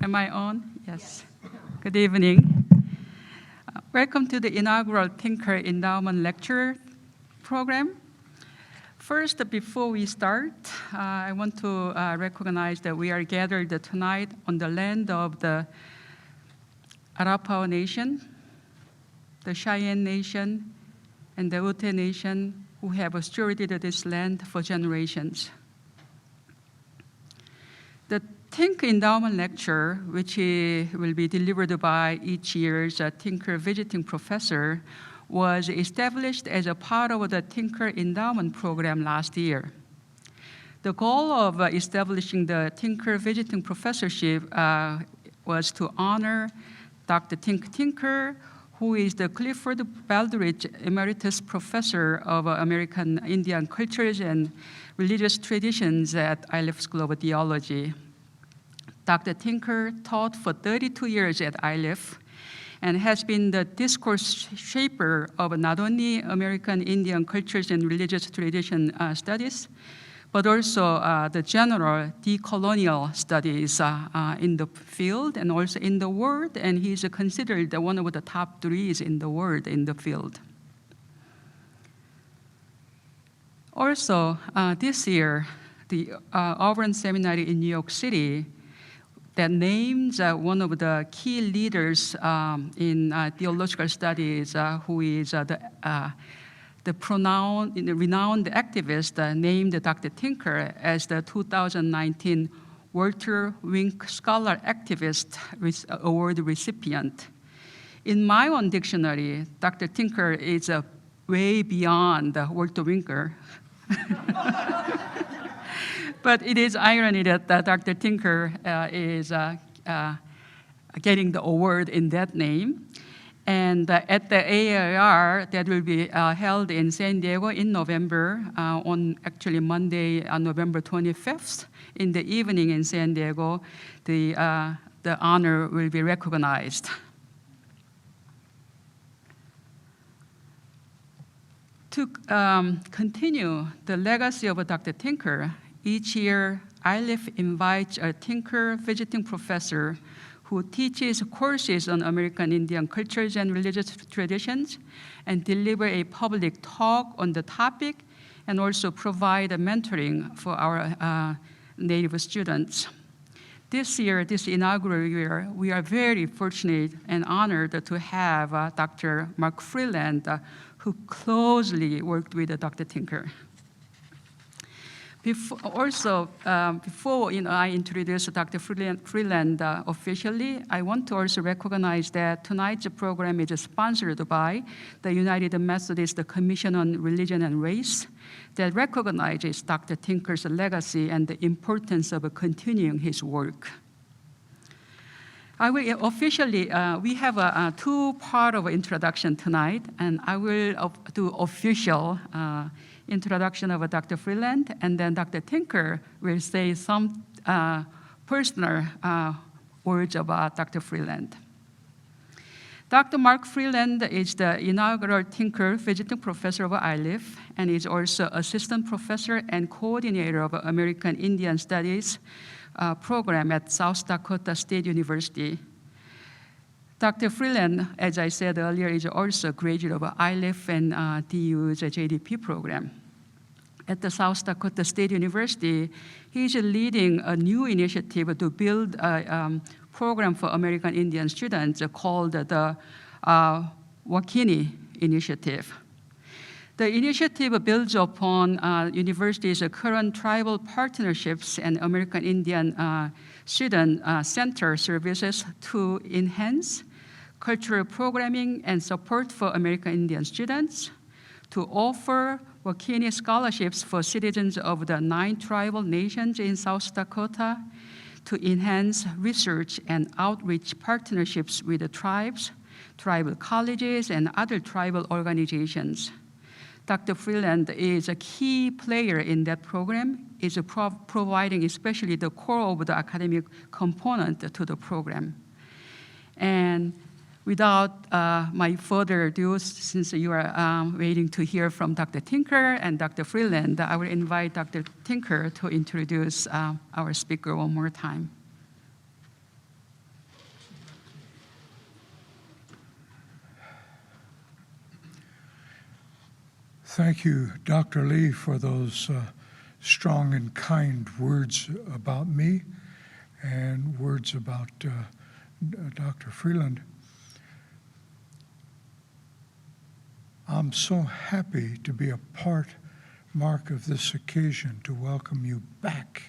Am I on? Yes. Good evening. Welcome to the inaugural Tinker Endowment Lecture program. First, before we start, I want to recognize that we are gathered tonight on the land of the Arapaho Nation, the Cheyenne Nation, and the Ute Nation, who have stewarded this land for generations. The Tinker Endowment Lecture, which will be delivered by each year's Tinker Visiting Professor, was established as a part of the Tinker Endowment Program last year. The goal of establishing the Tinker Visiting Professorship was to honor Dr. Tinker, who is the Clifford Baldrige Emeritus Professor of American Indian Cultures and Religious Traditions at Iliff School of Theology. Dr. Tinker taught for 32 years at Iliff and has been the discourse shaper of not only American Indian cultures and religious tradition studies, but also the general decolonial studies in the field and also in the world, and he's considered one of the top threes in the world in the field. Also, this year, the Auburn Seminary in New York City that names one of the key leaders in theological studies, who is the renowned activist named Dr. Tinker as the 2019 Walter Wink Scholar Activist Award recipient. In my own dictionary, Dr. Tinker is way beyond Walter Winker. But it is irony that Dr. Tinker is getting the award in that name. And at the AAR that will be held in San Diego in November, on actually Monday, on November 25th, in the evening in San Diego, the honor will be recognized. To continue the legacy of Dr. Tinker, each year, Iliff invites a Tinker visiting professor who teaches courses on American Indian cultures and religious traditions and deliver a public talk on the topic and also provide a mentoring for our Native students. This year, this inaugural year, we are very fortunate and honored to have Dr. Mark Freeland, who closely worked with Dr. Tinker. Before I introduce Dr. Freeland officially, I want to also recognize that tonight's program is sponsored by the United Methodist Commission on Religion and Race that recognizes Dr. Tinker's legacy and the importance of continuing his work. I will officially, we have a two-part of introduction tonight, and I will do official introduction of Dr. Freeland, and then Dr. Tinker will say some personal words about Dr. Freeland. Dr. Mark Freeland is the inaugural Tinker Visiting Professor of Iliff and is also Assistant Professor and Coordinator of American Indian Studies program at South Dakota State University. Dr. Freeland, as I said earlier, is also a graduate of Iliff and DU's JDP program. At the South Dakota State University, he's leading a new initiative to build a program for American Indian students called the Wakini Initiative. The initiative builds upon university's current tribal partnerships and American Indian student center services to enhance cultural programming and support for American Indian students, to offer Wakini scholarships for citizens of the 9 tribal nations in South Dakota, to enhance research and outreach partnerships with the tribes, tribal colleges, and other tribal organizations. Dr. Freeland is a key player in that program, is providing especially the core of the academic component to the program. And without my further ado, since you are waiting to hear from Dr. Tinker and Dr. Freeland, I will invite Dr. Tinker to introduce our speaker one more time. Thank you, Dr. Lee, for those strong and kind words about me and words about Dr. Freeland. I'm so happy to be a part, Mark, of this occasion to welcome you back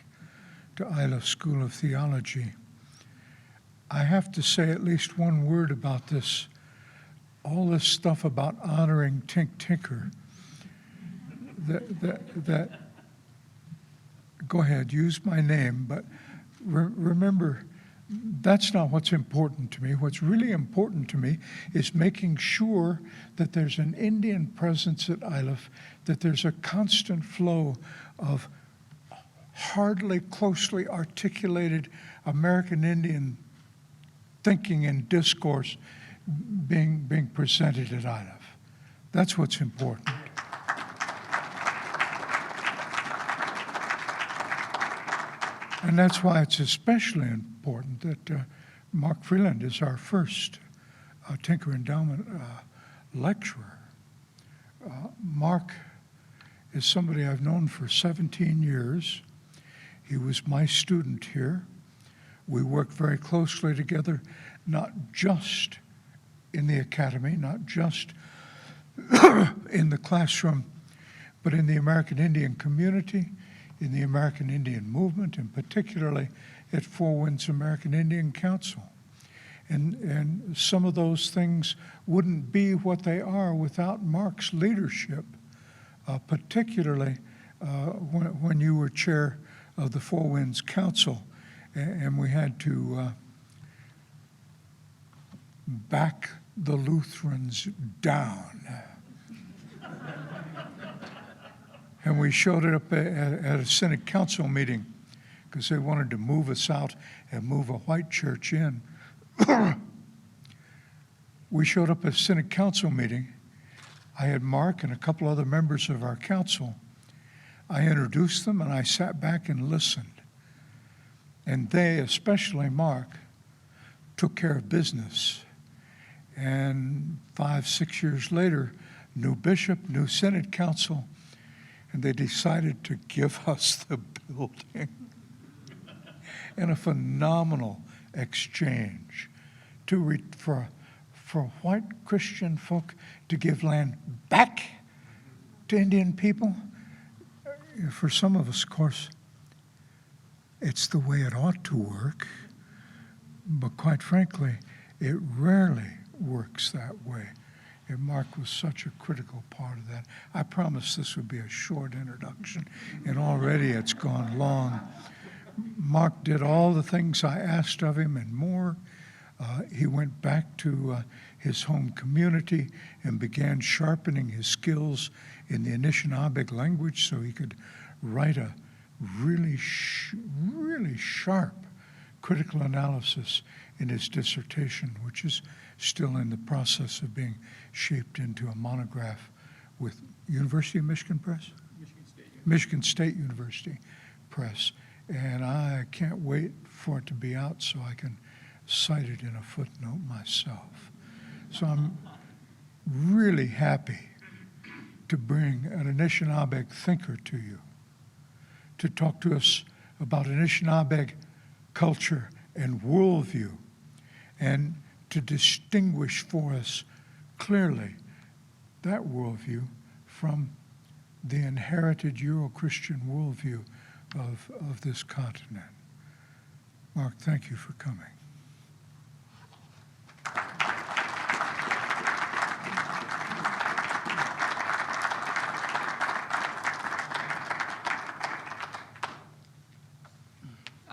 to Isla School of Theology. I have to say at least one word about this. All this stuff about honoring Tink Tinker. That go ahead, use my name, but remember, that's not what's important to me. What's really important to me is making sure that there's an Indian presence at ILF, that there's a constant flow of hardly closely articulated American Indian thinking and discourse being presented at ILF. That's what's important. And that's why it's especially important that Mark Freeland is our first Tinker Endowment lecturer. Mark is somebody I've known for 17 years. He was my student here. We worked very closely together, not just in the academy, not just in the classroom, but in the American Indian community, in the American Indian movement, and particularly at Four Winds American Indian Council. And some of those things wouldn't be what they are without Mark's leadership, particularly when you were chair of the Four Winds Council, and we had to back the Lutherans down. And we showed it up at a Synod Council meeting because they wanted to move us out and move a white church in. We showed up at a Synod Council meeting. I had Mark and a couple other members of our council. I introduced them and I sat back and listened. And they, especially Mark, took care of business. And 5-6 years later, new bishop, new Synod Council, and they decided to give us the building in a phenomenal exchange for white Christian folk to give land back to Indian people. For some of us, of course, it's the way it ought to work, but quite frankly, it rarely works that way. And Mark was such a critical part of that. I promised this would be a short introduction, and already it's gone long. Mark did all the things I asked of him and more. He went back to his home community and began sharpening his skills in the Anishinaabe language so he could write a really sharp critical analysis in his dissertation, which is still in the process of being shaped into a monograph with University of Michigan Press? Michigan State University Press. And I can't wait for it to be out so I can cite it in a footnote myself. So I'm really happy to bring an Anishinaabe thinker to you, to talk to us about Anishinaabe culture and worldview, and to distinguish for us clearly that worldview from the inherited Euro-Christian worldview of this continent. Mark, thank you for coming.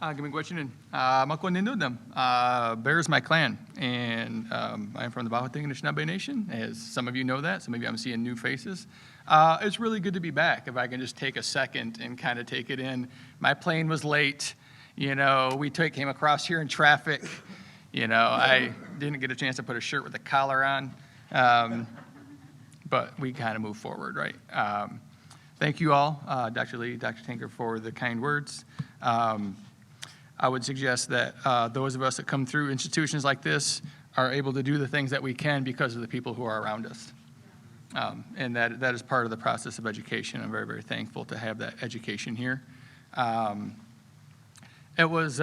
Gimigwachinin, Makonindudam, Bears my clan, and I'm from the Bahoting Anishinaabe Nation. As some of you know that, some of you I'm seeing new faces. It's really good to be back. If I can just take a second and kind of take it in. My plane was late. You know, we came across here in traffic. You know, I didn't get a chance to put a shirt with a collar on, but we kind of moved forward, right? Thank you all, Dr. Lee, Dr. Tinker, for the kind words. I would suggest that those of us that come through institutions like this are able to do the things that we can because of the people who are around us. And that is part of the process of education. I'm very, very thankful to have that education here. It was,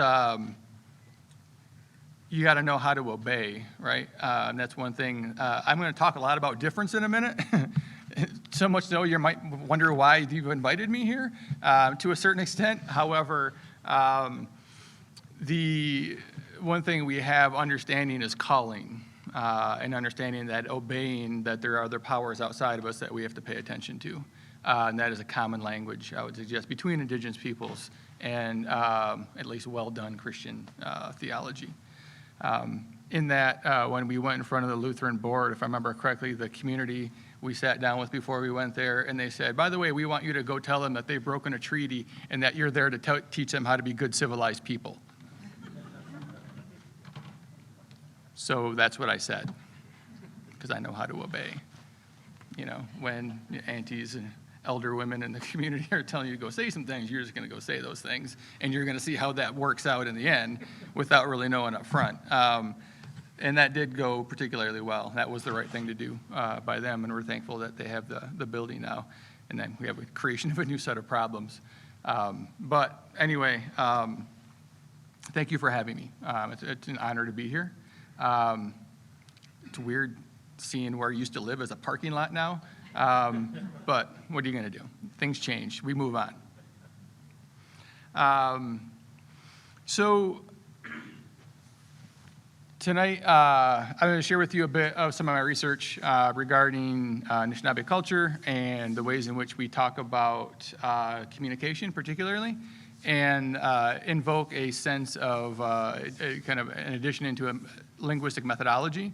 you got to know how to obey, right? And that's one thing. I'm going to talk a lot about difference in a minute. So much so you might wonder why you've invited me here to a certain extent. However, the one thing we have understanding is calling, and understanding that obeying, that there are other powers outside of us that we have to pay attention to. And that is a common language, I would suggest, between Indigenous peoples and at least well-done Christian theology. In that, when we went in front of the Lutheran board, if I remember correctly, the community we sat down with before we went there, and they said, by the way, we want you to go tell them that they've broken a treaty and that you're there to teach them how to be good civilized people. So that's what I said, because I know how to obey. You know, when aunties and elder women in the community are telling you to go say some things, you're just going to go say those things, and you're going to see how that works out in the end without really knowing up front. And that did go particularly well. That was the right thing to do by them, and we're thankful that they have the building now. And then we have a creation of a new set of problems. But anyway, thank you for having me. It's an honor to be here. It's weird seeing where I used to live as a parking lot now. But what are you going to do? Things change. We move on. So tonight, I'm going to share with you a bit of some of my research regarding Anishinaabe culture and the ways in which we talk about communication particularly, and invoke a sense of kind of an addition into a linguistic methodology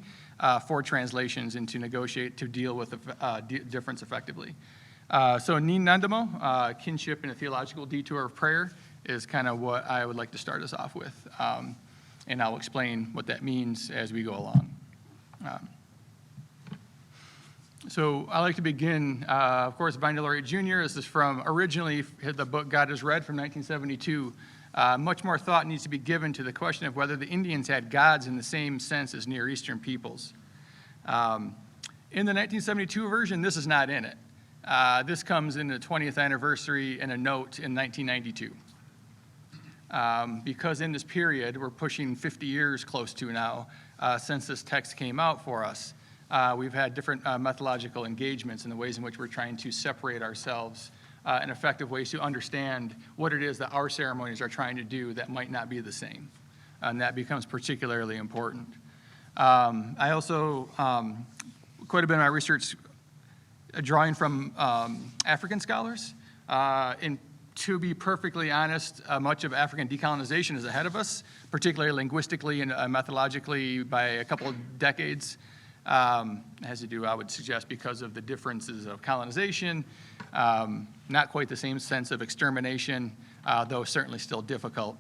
for translations and to negotiate, to deal with the difference effectively. So Nin Nandamo, Kinship and a Theological Detour of Prayer, is kind of what I would like to start us off with. And I'll explain what that means as we go along. So I like to begin, of course, Vine Laureate Jr. This is from originally the book God is Read from 1972. Much more thought needs to be given to the question of whether the Indians had gods in the same sense as Near Eastern peoples. In the 1972 version, this is not in it. This comes in the 20th anniversary and a note in 1992. Because in this period, we're pushing 50 years close to now, since this text came out for us. We've had different methodological engagements in the ways in which we're trying to separate ourselves in effective ways to understand what it is that our ceremonies are trying to do that might not be the same. And that becomes particularly important. I also, quite a bit of my research drawing from African scholars. To be perfectly honest, much of African decolonization is ahead of us, particularly linguistically and methodologically by a couple of decades. It has to do, I would suggest, because of the differences of colonization, not quite the same sense of extermination, though certainly still difficult.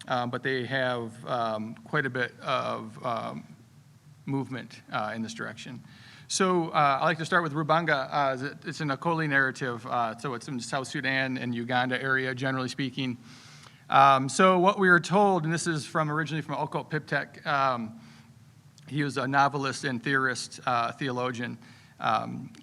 But they have quite a bit of movement in this direction. So I like to start with Rubanga. It's an Akoli narrative, so it's in the South Sudan and Uganda area, generally speaking. So what we were told, and this is originally from Okot Piptek, he was a novelist and theorist, theologian,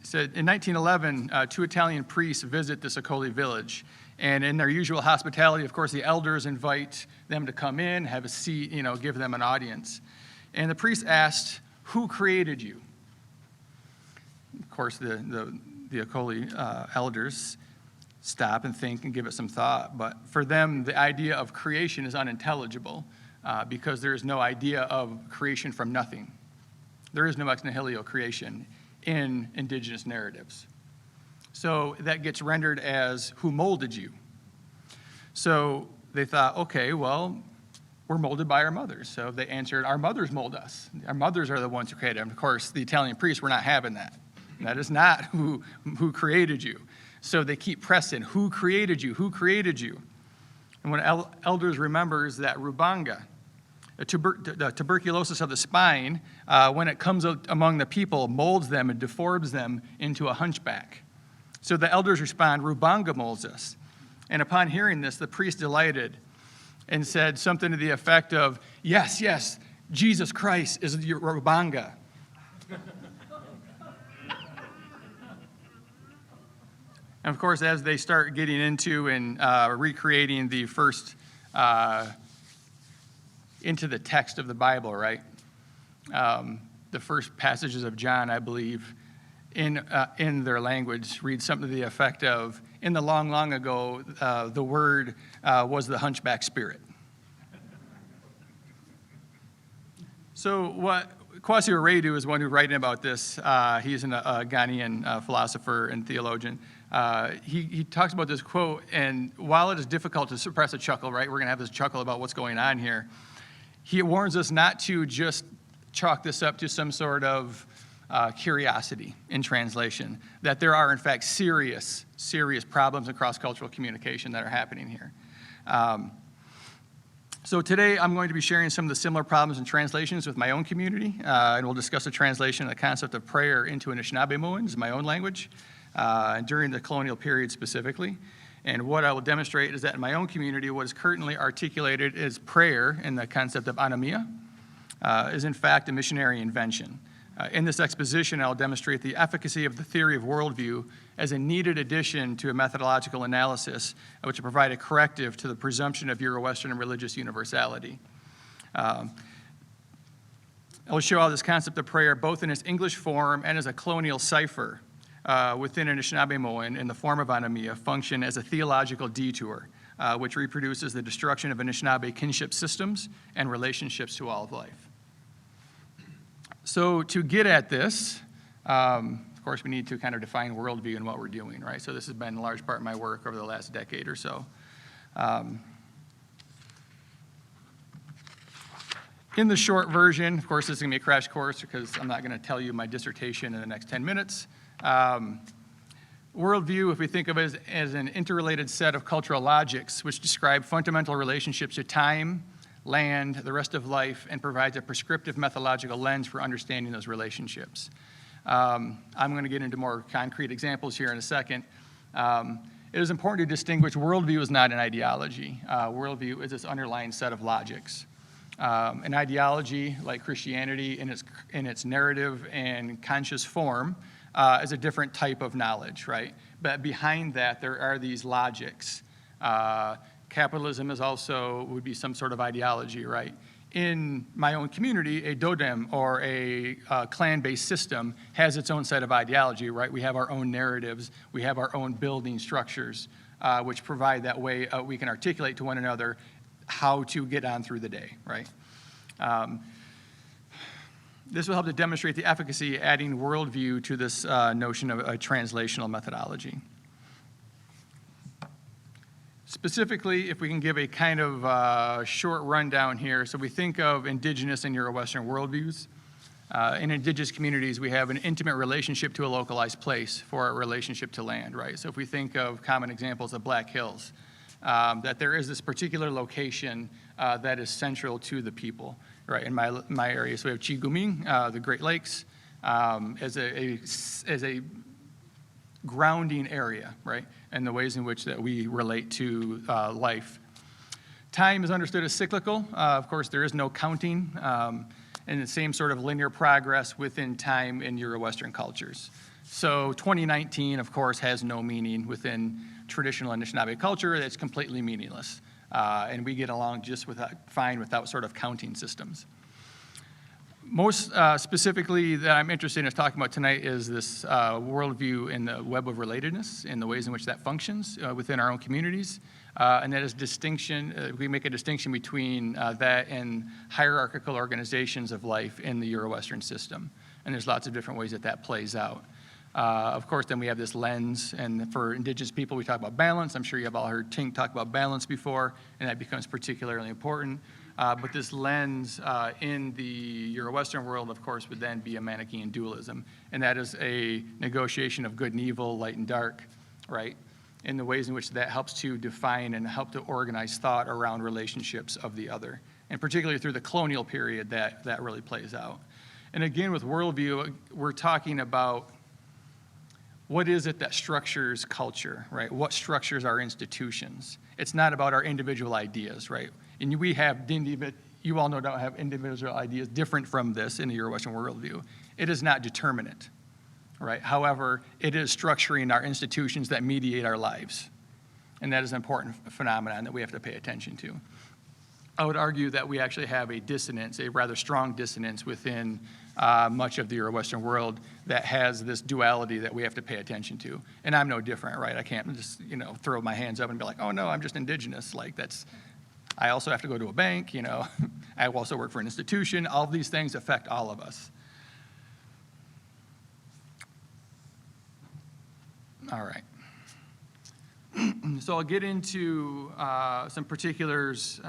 said in 1911, 2 Italian priests visit this Akoli village. And in their usual hospitality, of course, the elders invite them to come in, have a seat, give them an audience. And the priest asked, "Who created you?" Of course, the Akoli elders stop and think and give it some thought. But for them, the idea of creation is unintelligible because there is no idea of creation from nothing. There is no ex nihilo creation in Indigenous narratives. So that gets rendered as, "Who molded you?" So they thought, okay, well, we're molded by our mothers. So they answered, "Our mothers mold us. Our mothers are the ones who created." And of course, the Italian priests were not having that. That is not who created you. So they keep pressing, "Who created you? Who created you?" And when elders remembers that Rubanga, the tuberculosis of the spine, when it comes among the people, molds them and deforms them into a hunchback. So the elders respond, "Rubanga molds us." And upon hearing this, the priest delighted and said something to the effect of, "Yes, yes, Jesus Christ is your Rubanga." And of course, as they start getting into and recreating the first, into the text of the Bible, right? The first passages of John, I believe, in their language, read something to the effect of, in the long, long ago, the word was the hunchback spirit. So what Kwasi Oredu is one who's writing about this. He's a Ghanaian philosopher and theologian. He talks about this quote, and while it is difficult to suppress a chuckle, right, we're going to have this chuckle about what's going on here, he warns us not to just chalk this up to some sort of curiosity in translation, that there are, in fact, serious problems in cross-cultural communication that are happening here. So today I'm going to be sharing some of the similar problems in translations with my own community, and we'll discuss the translation of the concept of prayer into Anishinaabemowin, my own language, during the colonial period specifically. And what I will demonstrate is that in my own community, what is currently articulated as prayer in the concept of anamia is in fact a missionary invention. In this exposition, I'll demonstrate the efficacy of the theory of worldview as a needed addition to a methodological analysis, which will provide a corrective to the presumption of Euro-Western religious universality. I will show how this concept of prayer, both in its English form and as a colonial cipher within Anishinaabemowin in the form of anamia, function as a theological detour, which reproduces the destruction of Anishinaabe kinship systems and relationships to all of life. So to get at this, of course, we need to kind of define worldview and what we're doing, right? So this has been a large part of my work over the last decade or so. In the short version, of course, this is going to be a crash course because I'm not going to tell you my dissertation in the next 10 minutes. Worldview, if we think of it as an interrelated set of cultural logics which describe fundamental relationships to time, land, the rest of life, and provides a prescriptive methodological lens for understanding those relationships. I'm going to get into more concrete examples here in a second. It is important to distinguish worldview is not an ideology. Worldview is this underlying set of logics. An ideology, like Christianity, in its narrative and conscious form, is a different type of knowledge, right? But behind that, there are these logics. Capitalism is also, would be some sort of ideology, right? In my own community, a totem or a clan-based system has its own set of ideology, right? We have our own narratives, we have our own building structures, which provide that way we can articulate to one another how to get on through the day, right? This will help to demonstrate the efficacy adding worldview to this notion of a translational methodology. Specifically, if we can give a kind of short rundown here. So we think of Indigenous and Euro-Western worldviews. In Indigenous communities, we have an intimate relationship to a localized place for our relationship to land, right? So if we think of common examples of Black Hills, that there is this particular location that is central to the people, right? In my area, so we have Chiguming, the Great Lakes, as a grounding area, right? And the ways in which that we relate to life. Time is understood as cyclical. Of course, there is no counting, and the same sort of linear progress within time in Euro-Western cultures. So 2019, of course, has no meaning within traditional Anishinaabe culture. It's completely meaningless. And we get along just fine without sort of counting systems. Most specifically that I'm interested in talking about tonight is this worldview in the web of relatedness and the ways in which that functions within our own communities. And that is distinction, we make a distinction between that and hierarchical organizations of life in the Euro-Western system. And there's lots of different ways that that plays out. Of course, then we have this lens, and for Indigenous people, we talk about balance. I'm sure you have all heard Tink talk about balance before, and that becomes particularly important. But this lens in the Euro-Western world, of course, would then be a Manichaean dualism. And that is a negotiation of good and evil, light and dark, right? In the ways in which that helps to define and help to organize thought around relationships of the other. And particularly through the colonial period, that really plays out. And again, with worldview, we're talking about what is it that structures culture, right? What structures our institutions? It's not about our individual ideas, right? And we have, you all no doubt have individual ideas different from this in the Euro-Western worldview. It is not determinate, right? However, it is structuring our institutions that mediate our lives. And that is an important phenomenon that we have to pay attention to. I would argue that we actually have a dissonance, a rather strong dissonance within much of the Euro-Western world that has this duality that we have to pay attention to. And I'm no different, right? I can't just, throw my hands up and be like, oh no, I'm just indigenous. Like I also have to go to a bank, I also work for an institution. All of these things affect all of us. All right. So I'll get into some particulars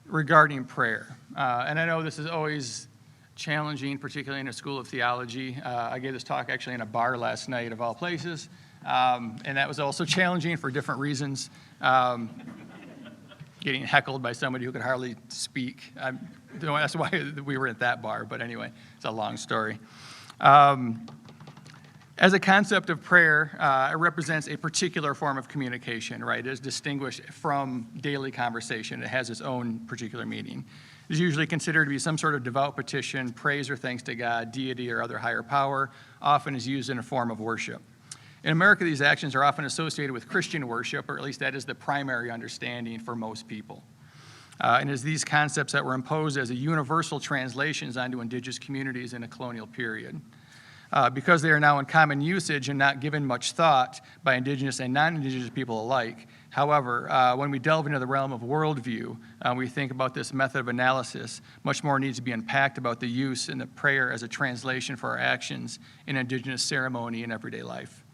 regarding prayer. And I know this is always challenging, particularly in a school of theology. I gave this talk actually in a bar last night, of all places. And that was also challenging for different reasons. Getting heckled by somebody who could hardly speak. That's why we were at that bar. But anyway, it's a long story. As a concept of prayer, it represents a particular form of communication, right? It is distinguished from daily conversation. It has its own particular meaning. It is usually considered to be some sort of devout petition, praise or thanks to God, deity, or other higher power, often is used in a form of worship. In America, these actions are often associated with Christian worship, or at least that is the primary understanding for most people. And it's these concepts that were imposed as a universal translations onto indigenous communities in a colonial period. Because they are now in common usage and not given much thought by indigenous and non-indigenous people alike. However, when we delve into the realm of worldview, we think about this method of analysis, much more needs to be unpacked about the use in the prayer as a translation for our actions in indigenous ceremony and everyday life.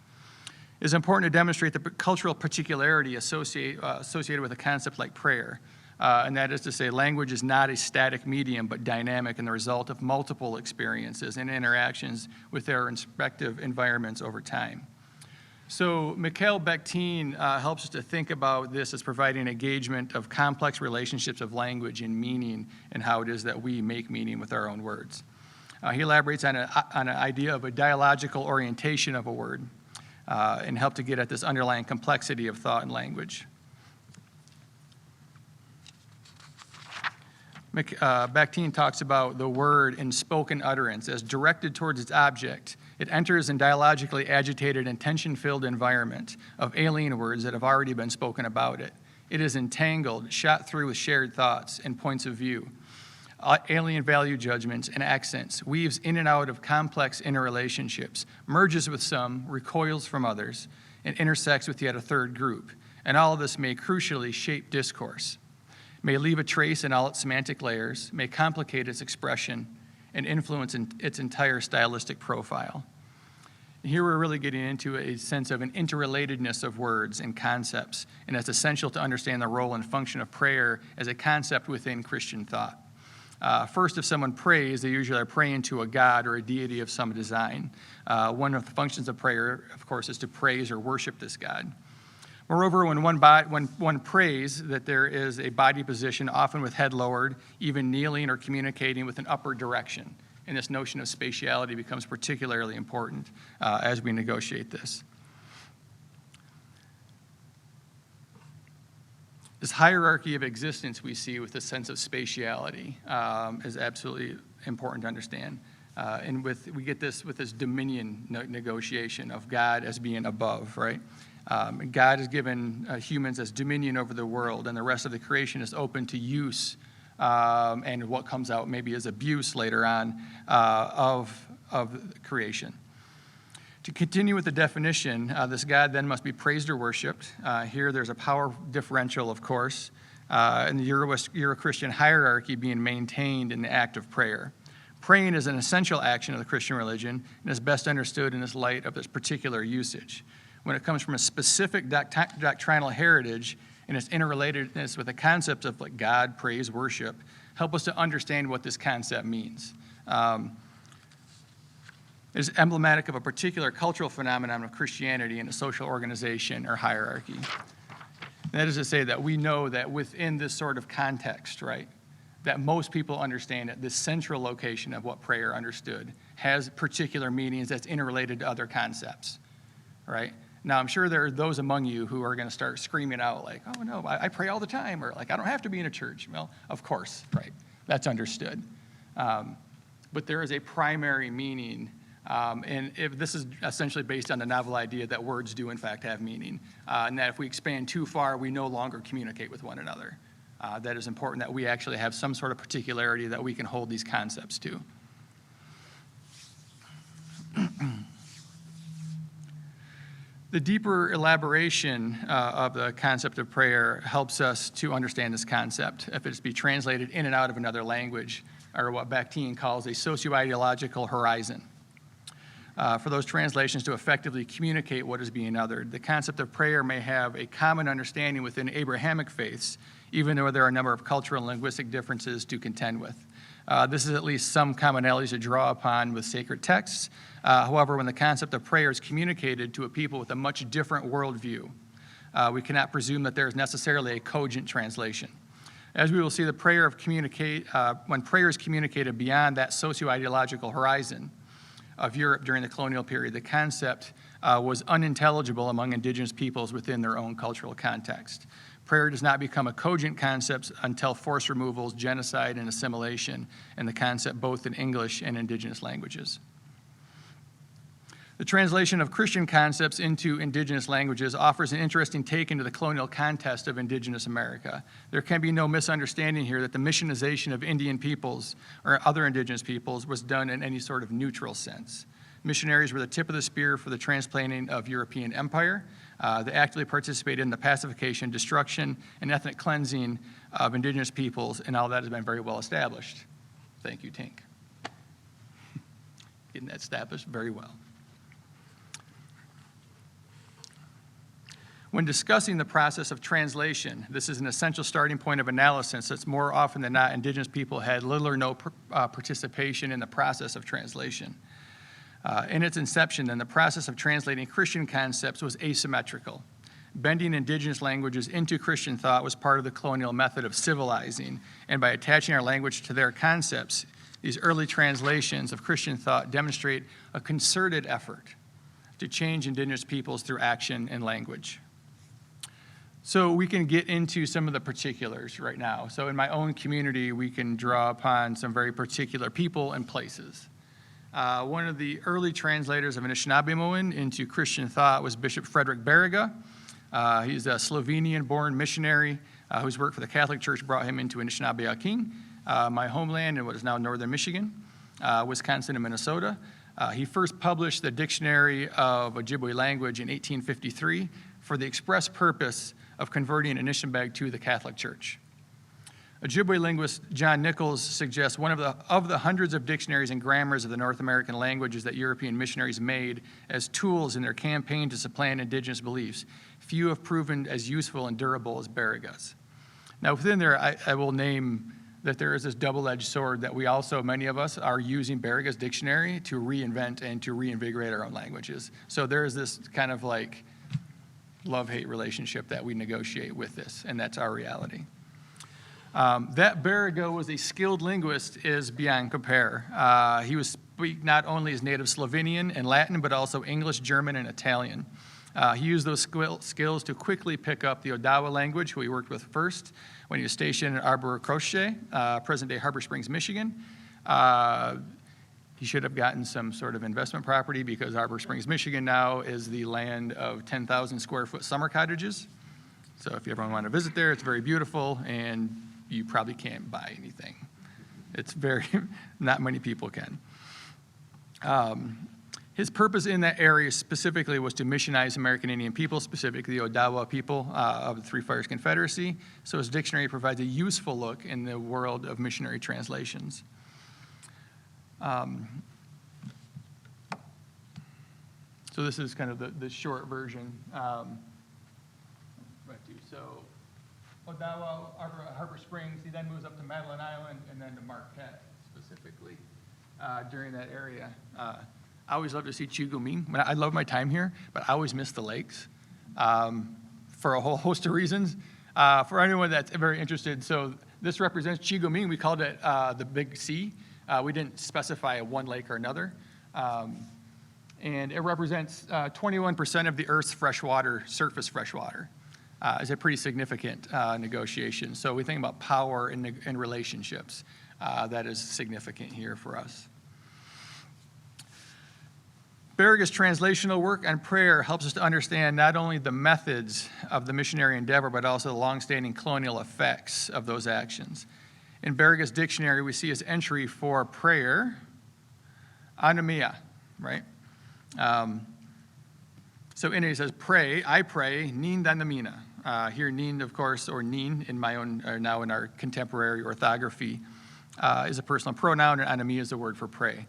It is important to demonstrate the cultural particularity associated with a concept like prayer. And that is to say, language is not a static medium, but dynamic and the result of multiple experiences and interactions with their respective environments over time. So Mikhail Bakhtin helps us to think about this as providing engagement of complex relationships of language and meaning and how it is that we make meaning with our own words. He elaborates on an idea of a dialogical orientation of a word and help to get at this underlying complexity of thought and language. Bakhtin talks about the word in spoken utterance as directed towards its object. It enters in dialogically agitated and tension-filled environment of alien words that have already been spoken about it. It is entangled, shot through with shared thoughts and points of view, alien value judgments and accents, weaves in and out of complex interrelationships, merges with some, recoils from others, and intersects with yet a third group. And all of this may crucially shape discourse, may leave a trace in all its semantic layers, may complicate its expression, and influence its entire stylistic profile. And here we're really getting into a sense of an interrelatedness of words and concepts, and it's essential to understand the role and function of prayer as a concept within Christian thought. First, if someone prays, they usually are praying to a god or a deity of some design. One of the functions of prayer, of course, is to praise or worship this god. Moreover, when one prays, that there is a body position, often with head lowered, even kneeling or communicating with an upward direction. And this notion of spatiality becomes particularly important as we negotiate this. This hierarchy of existence we see with the sense of spatiality is absolutely important to understand. And we get this with this dominion negotiation of God as being above, right? God has given humans as dominion over the world, and the rest of the creation is open to use, and what comes out maybe as abuse later on of creation. To continue with the definition, this God then must be praised or worshipped. Here there's a power differential, of course, in the Euro-Christian hierarchy being maintained in the act of prayer. Praying is an essential action of the Christian religion and is best understood in this light of this particular usage. When it comes from a specific doctrinal heritage and its interrelatedness with the concept of like God, praise, worship, help us to understand what this concept means. It is emblematic of a particular cultural phenomenon of Christianity in a social organization or hierarchy. And that is to say that we know that within this sort of context, right, that most people understand that this central location of what prayer understood has particular meanings that's interrelated to other concepts, right? Now, I'm sure there are those among you who are going to start screaming out like, oh, no, I pray all the time, or like, I don't have to be in a church. Well, of course, right? That's understood. But there is a primary meaning And if this is essentially based on the novel idea that words do in fact have meaning, and that if we expand too far, we no longer communicate with one another. That is important that we actually have some sort of particularity that we can hold these concepts to. The deeper elaboration of the concept of prayer helps us to understand this concept if it's be translated in and out of another language, or what Bakhtin calls a socio-ideological horizon. For those translations to effectively communicate what is being uttered, the concept of prayer may have a common understanding within Abrahamic faiths, even though there are a number of cultural and linguistic differences to contend with. This is at least some commonalities to draw upon with sacred texts. However, when the concept of prayer is communicated to a people with a much different worldview, we cannot presume that there is necessarily a cogent translation. As we will see, when prayer is communicated beyond that socio-ideological horizon of Europe during the colonial period, the concept was unintelligible among indigenous peoples within their own cultural context. Prayer does not become a cogent concept until forced removals, genocide, and assimilation, and the concept both in English and indigenous languages. The translation of Christian concepts into indigenous languages offers an interesting take into the colonial context of indigenous America. There can be no misunderstanding here that the missionization of Indian peoples or other indigenous peoples was done in any sort of neutral sense. Missionaries were the tip of the spear for the transplanting of European empire. They actively participated in the pacification, destruction, and ethnic cleansing of indigenous peoples, and all that has been very well established. Thank you, Tink. Getting that established very well. When discussing the process of translation, this is an essential starting point of analysis, since more often than not, indigenous people had little or no participation in the process of translation. In its inception, then, the process of translating Christian concepts was asymmetrical. Bending indigenous languages into Christian thought was part of the colonial method of civilizing, and by attaching our language to their concepts, these early translations of Christian thought demonstrate a concerted effort to change indigenous peoples through action and language. So we can get into some of the particulars right now. So in my own community, we can draw upon some very particular people and places. One of the early translators of Anishinaabe into Christian thought was Bishop Frederick Barriga. He's a Slovenian-born missionary whose work for the Catholic Church brought him into Anishinaabe-Aking, my homeland in what is now northern Michigan, Wisconsin, and Minnesota. He first published the Dictionary of Ojibwe Language in 1853 for the express purpose of converting Anishinaabe to the Catholic Church. Ojibwe linguist John Nichols suggests one of the hundreds of dictionaries and grammars of the North American languages that European missionaries made as tools in their campaign to supplant indigenous beliefs, few have proven as useful and durable as Barriga's. Now within there, I will name that there is this double-edged sword that we also, many of us, are using Barriga's dictionary to reinvent and to reinvigorate our own languages. So there is this kind of like love-hate relationship that we negotiate with this, and that's our reality. That Barriga was a skilled linguist is beyond compare. He would speak not only his native Slovenian and Latin, but also English, German, and Italian. He used those skills to quickly pick up the Odawa language, who he worked with first when he was stationed at Arbor Crochet, present-day Harbor Springs, Michigan. He should have gotten some sort of investment property because Arbor Springs, Michigan now is the land of 10,000 square foot summer cottages. So if you ever want to visit there, it's very beautiful, and you probably can't buy anything. It's very, not many people can. His purpose in that area specifically was to missionize American Indian people, specifically the Odawa people of the Three Fires Confederacy. So his dictionary provides a useful look in the world of missionary translations. So this is kind of the short version. So Odawa, Harbor Springs, he then moves up to Madeline Island and then to Marquette specifically during that area. I always love to see Chiguming. I love my time here, but I always miss the lakes for a whole host of reasons. For anyone that's very interested, so this represents Chiguming. We called it the Big C. We didn't specify one lake or another. And it represents 21% of the Earth's freshwater, surface freshwater. Is a pretty significant negotiation. So we think about power and relationships. That is significant here for us. Berge's translational work on prayer helps us to understand not only the methods of the missionary endeavor, but also the longstanding colonial effects of those actions. In Berge's dictionary, we see his entry for prayer, anomia, right? So in it, he says, pray, I pray, nin danamina. Here, nin, of course, or nin in my own, or now in our contemporary orthography, is a personal pronoun, and anomia is the word for pray.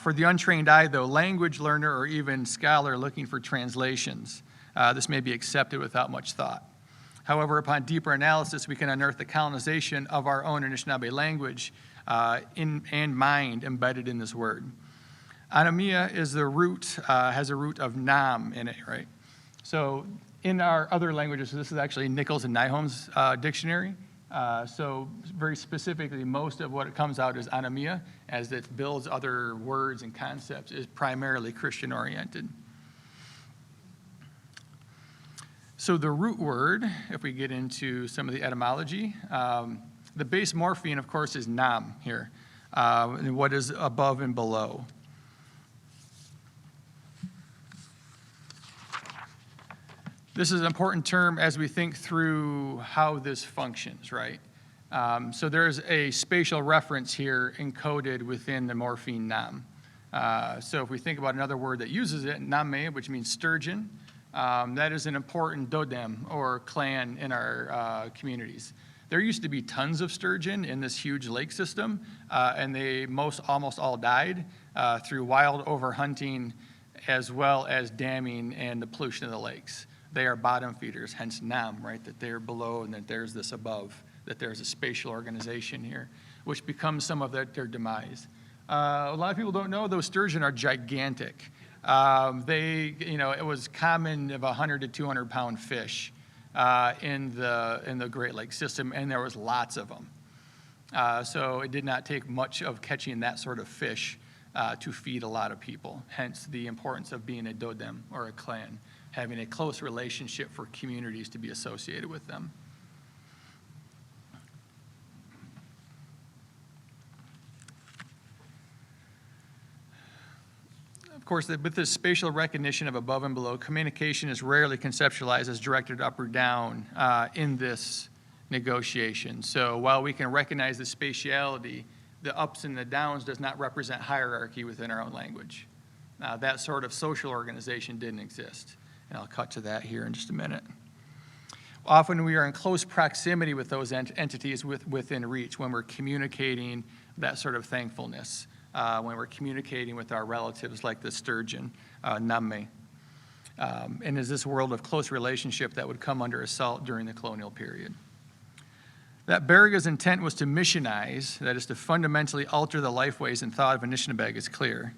For the untrained eye, though, language learner or even scholar looking for translations, this may be accepted without much thought. However, upon deeper analysis, we can unearth the colonization of our own Anishinaabe language and mind embedded in this word. Anomia is the root, has a root of nam in it, right? So in our other languages, this is actually Nichols and Nyholm's dictionary. So very specifically, most of what it comes out is anomia, as it builds other words and concepts, is primarily Christian-oriented. So the root word, if we get into some of the etymology, the base morpheme, of course, is nam here, and what is above and below. This is an important term as we think through how this functions, right? So there's a spatial reference here encoded within the morpheme nam. So if we think about another word that uses it, name, which means sturgeon, that is an important dodem or clan in our communities. There used to be tons of sturgeon in this huge lake system, and they almost all died through wild overhunting as well as damming and the pollution of the lakes. They are bottom feeders, hence nam, right? That they're below and that there's this above, that there's a spatial organization here, which becomes some of their demise. A lot of people don't know those sturgeon are gigantic. It was common of 100 to 200 pound fish in the Great Lakes system, and there was lots of them. So it did not take much of catching that sort of fish to feed a lot of people, hence the importance of being a dodem or a clan, having a close relationship for communities to be associated with them. Of course, with this spatial recognition of above and below, communication is rarely conceptualized as directed up or down in this negotiation. So while we can recognize the spatiality, the ups and the downs does not represent hierarchy within our own language. That sort of social organization didn't exist. And I'll cut to that here in just a minute. Often we are in close proximity with those entities within reach when we're communicating that sort of thankfulness, when we're communicating with our relatives like the sturgeon, namme. And is this world of close relationship that would come under assault during the colonial period. That Berge's intent was to missionize, that is to fundamentally alter the lifeways and thought of Anishinaabe, is clear.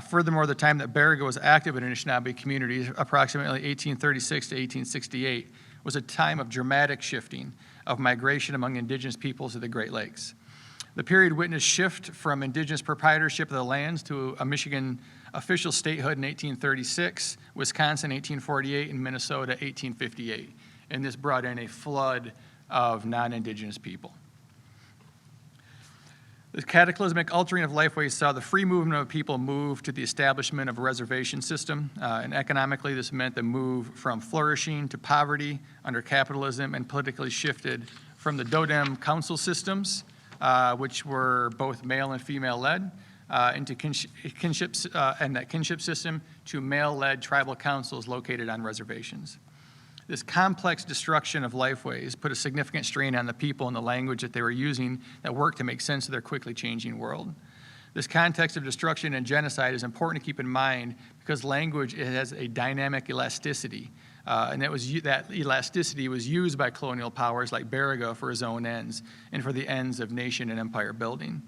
Furthermore, the time that Berge was active in Anishinaabe communities, approximately 1836 to 1868, was a time of dramatic shifting of migration among Indigenous peoples of the Great Lakes. The period witnessed shift from Indigenous proprietorship of the lands to a Michigan official statehood in 1836, Wisconsin 1848, and Minnesota 1858. And this brought in a flood of non-Indigenous people. The cataclysmic altering of lifeways saw the free movement of people move to the establishment of a reservation system, and economically this meant the move from flourishing to poverty under capitalism, and politically shifted from the Dodem council systems, which were both male and female led, into kinships, and that kinship system to male-led tribal councils located on reservations. This complex destruction of lifeways put a significant strain on the people and the language that they were using that worked to make sense of their quickly changing world. This context of destruction and genocide is important to keep in mind because language has a dynamic elasticity, and that elasticity was used by colonial powers like Berge for his own ends and for the ends of nation and empire building.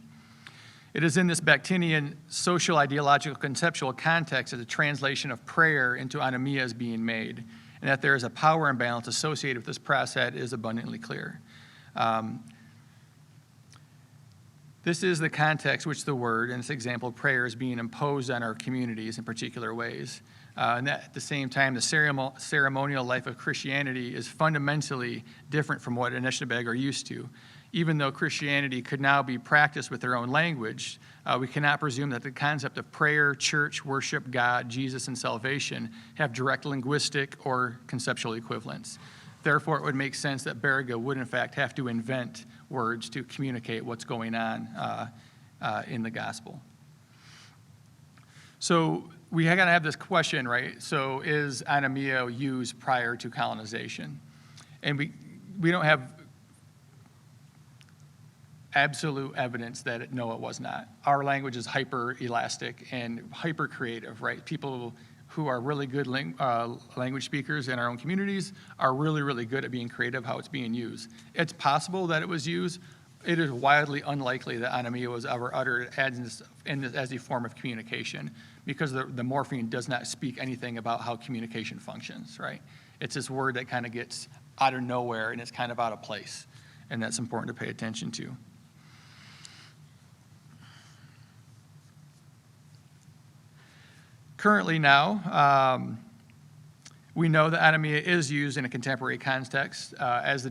It is in this Bakhtinian social, ideological, conceptual context that the translation of prayer into anomia is being made, and that there is a power imbalance associated with this process is abundantly clear. This is the context which the word, in this example, prayer, is being imposed on our communities in particular ways. And that, at the same time, the ceremonial life of Christianity is fundamentally different from what Anishinaabe are used to. even though Christianity could now be practiced with their own language, we cannot presume that the concept of prayer, church, worship, God, Jesus, and salvation have direct linguistic or conceptual equivalents. Therefore, it would make sense that Berge would, in fact, have to invent words to communicate what's going on in the gospel. So we got to have this question, right? So is anomia used prior to colonization? And we don't have absolute evidence that no, it was not. Our language is hyper elastic and hyper creative, right? People who are really good language speakers in our own communities are really, really good at being creative how it's being used. It's possible that it was used. It is wildly unlikely that anomia was ever uttered as a form of communication, because the morpheme does not speak anything about how communication functions, right? It's this word that kind of gets out of nowhere and it's kind of out of place, and that's important to pay attention to. Currently now, we know that anomia is used in a contemporary context as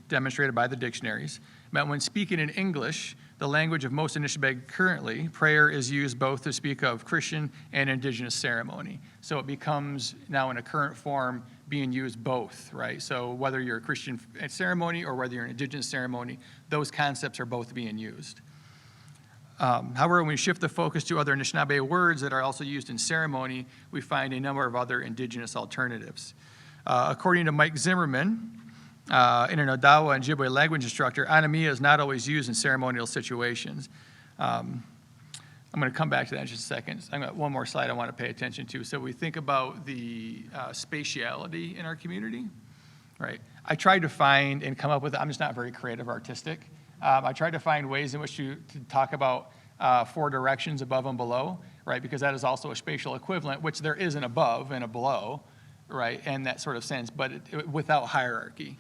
demonstrated by the dictionaries. But when speaking in English, the language of most Anishinaabe currently, prayer is used both to speak of Christian and Indigenous ceremony. So it becomes now in a current form being used both, right? So whether you're a Christian ceremony or whether you're an Indigenous ceremony, those concepts are both being used. However, when we shift the focus to other Anishinaabe words that are also used in ceremony, we find a number of other Indigenous alternatives. According to Mike Zimmerman, an Odawa and Ojibwe language instructor, anomia is not always used in ceremonial situations. I'm going to come back to that in just a second. I've got one more slide I want to pay attention to. So we think about the spatiality in our community, right? I tried to find and come up with, I'm just not very creative, artistic. I tried to find ways in which to talk about 4 directions above and below, right? Because that is also a spatial equivalent, which there is an above and a below, right? In that sort of sense, but without hierarchy.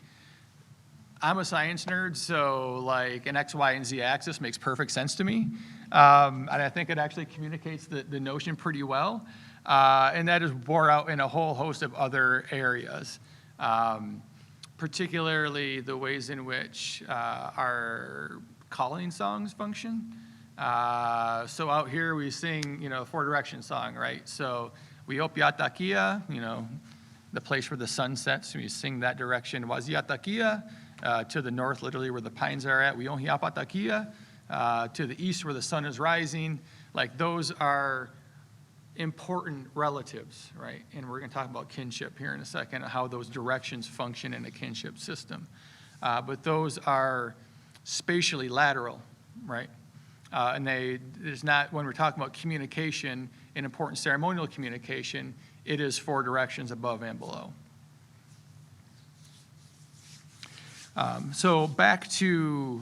I'm a science nerd, so like an X, Y, and Z axis makes perfect sense to me. And I think it actually communicates the notion pretty well. And that is bore out in a whole host of other areas. Particularly the ways in which our calling songs function. So out here we sing, 4 direction song, right? So we Opiatakia, the place where the sun sets, we sing that direction. Waziatakia, to the north, literally where the pines are at. We Ohiapatakia, to the east where the sun is rising. Like those are important relatives, right? And we're going to talk about kinship here in a second, how those directions function in a kinship system. But those are spatially lateral, right? And there's not, when we're talking about communication, an important ceremonial communication, it is 4 directions above and below. So back to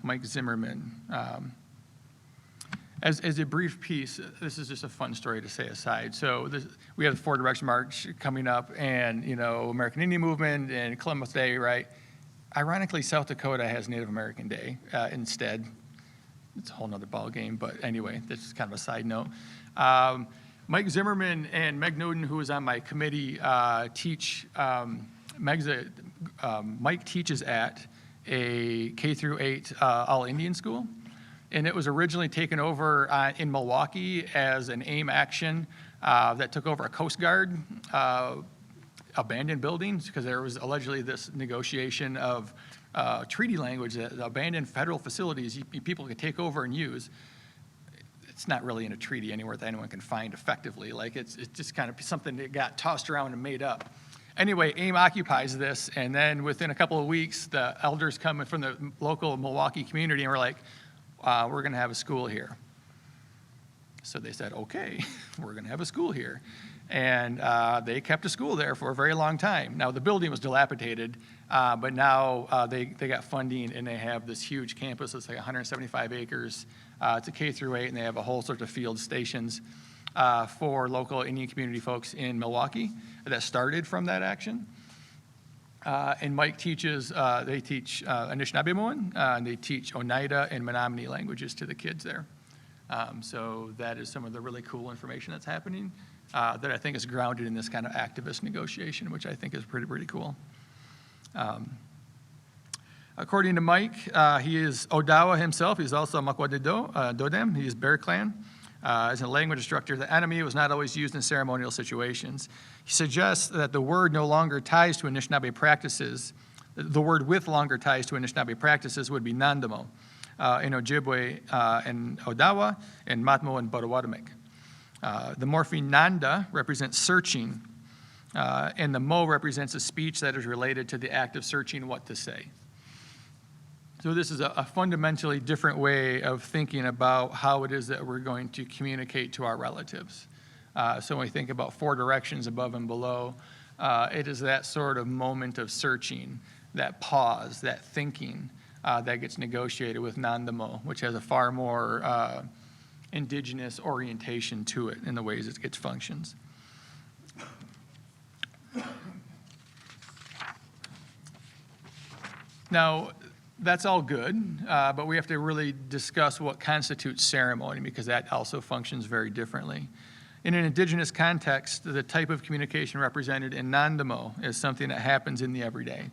Mike Zimmerman. As a brief piece, this is just a fun story to say aside. So we have the 4 Direction March coming up, and American Indian Movement and Columbus Day, right? Ironically, South Dakota has Native American Day instead. It's a whole nother ball game, but anyway, this is kind of a side note. Mike Zimmerman and Meg Newton, who is on my committee, teach. Mike teaches at a K-8 all-Indian school. And it was originally taken over in Milwaukee as an AIM action that took over a Coast Guard abandoned buildings, because there was allegedly this negotiation of treaty language that abandoned federal facilities people could take over and use. It's not really in a treaty anywhere that anyone can find effectively. Like it's just kind of something that got tossed around and made up. Anyway, AIM occupies this, and then within a couple of weeks, the elders come from the local Milwaukee community and were like, we're going to have a school here. So they said, okay, we're going to have a school here. And they kept a school there for a very long time. Now, the building was dilapidated, but now they got funding, and they have this huge campus. It's like 175 acres. It's a K-8, and they have a whole sort of field stations for local Indian community folks in Milwaukee that started from that action. And Mike teaches, they teach Anishinaabe, and they teach Oneida and Menominee languages to the kids there. So that is some of the really cool information that's happening that I think is grounded in this kind of activist negotiation, which I think is pretty cool. According to Mike, he is Odawa himself. He's also Dodem. He is Bear Clan. As a language instructor, the enemy was not always used in ceremonial situations. He suggests that the word no longer ties to Anishinaabe practices. The word with longer ties to Anishinaabe practices would be Nandamo in Ojibwe and Odawa, and Matmo and Potawatomi. The morpheme Nanda represents searching, and the Mo represents a speech that is related to the act of searching what to say. So this is a fundamentally different way of thinking about how it is that we're going to communicate to our relatives. So when we think about four directions above and below, it is that sort of moment of searching, that pause, that thinking that gets negotiated with Nandamo, which has a far more indigenous orientation to it in the ways it functions. Now, that's all good, but we have to really discuss what constitutes ceremony, because that also functions very differently. In an indigenous context, the type of communication represented in Nandamo is something that happens in the everyday.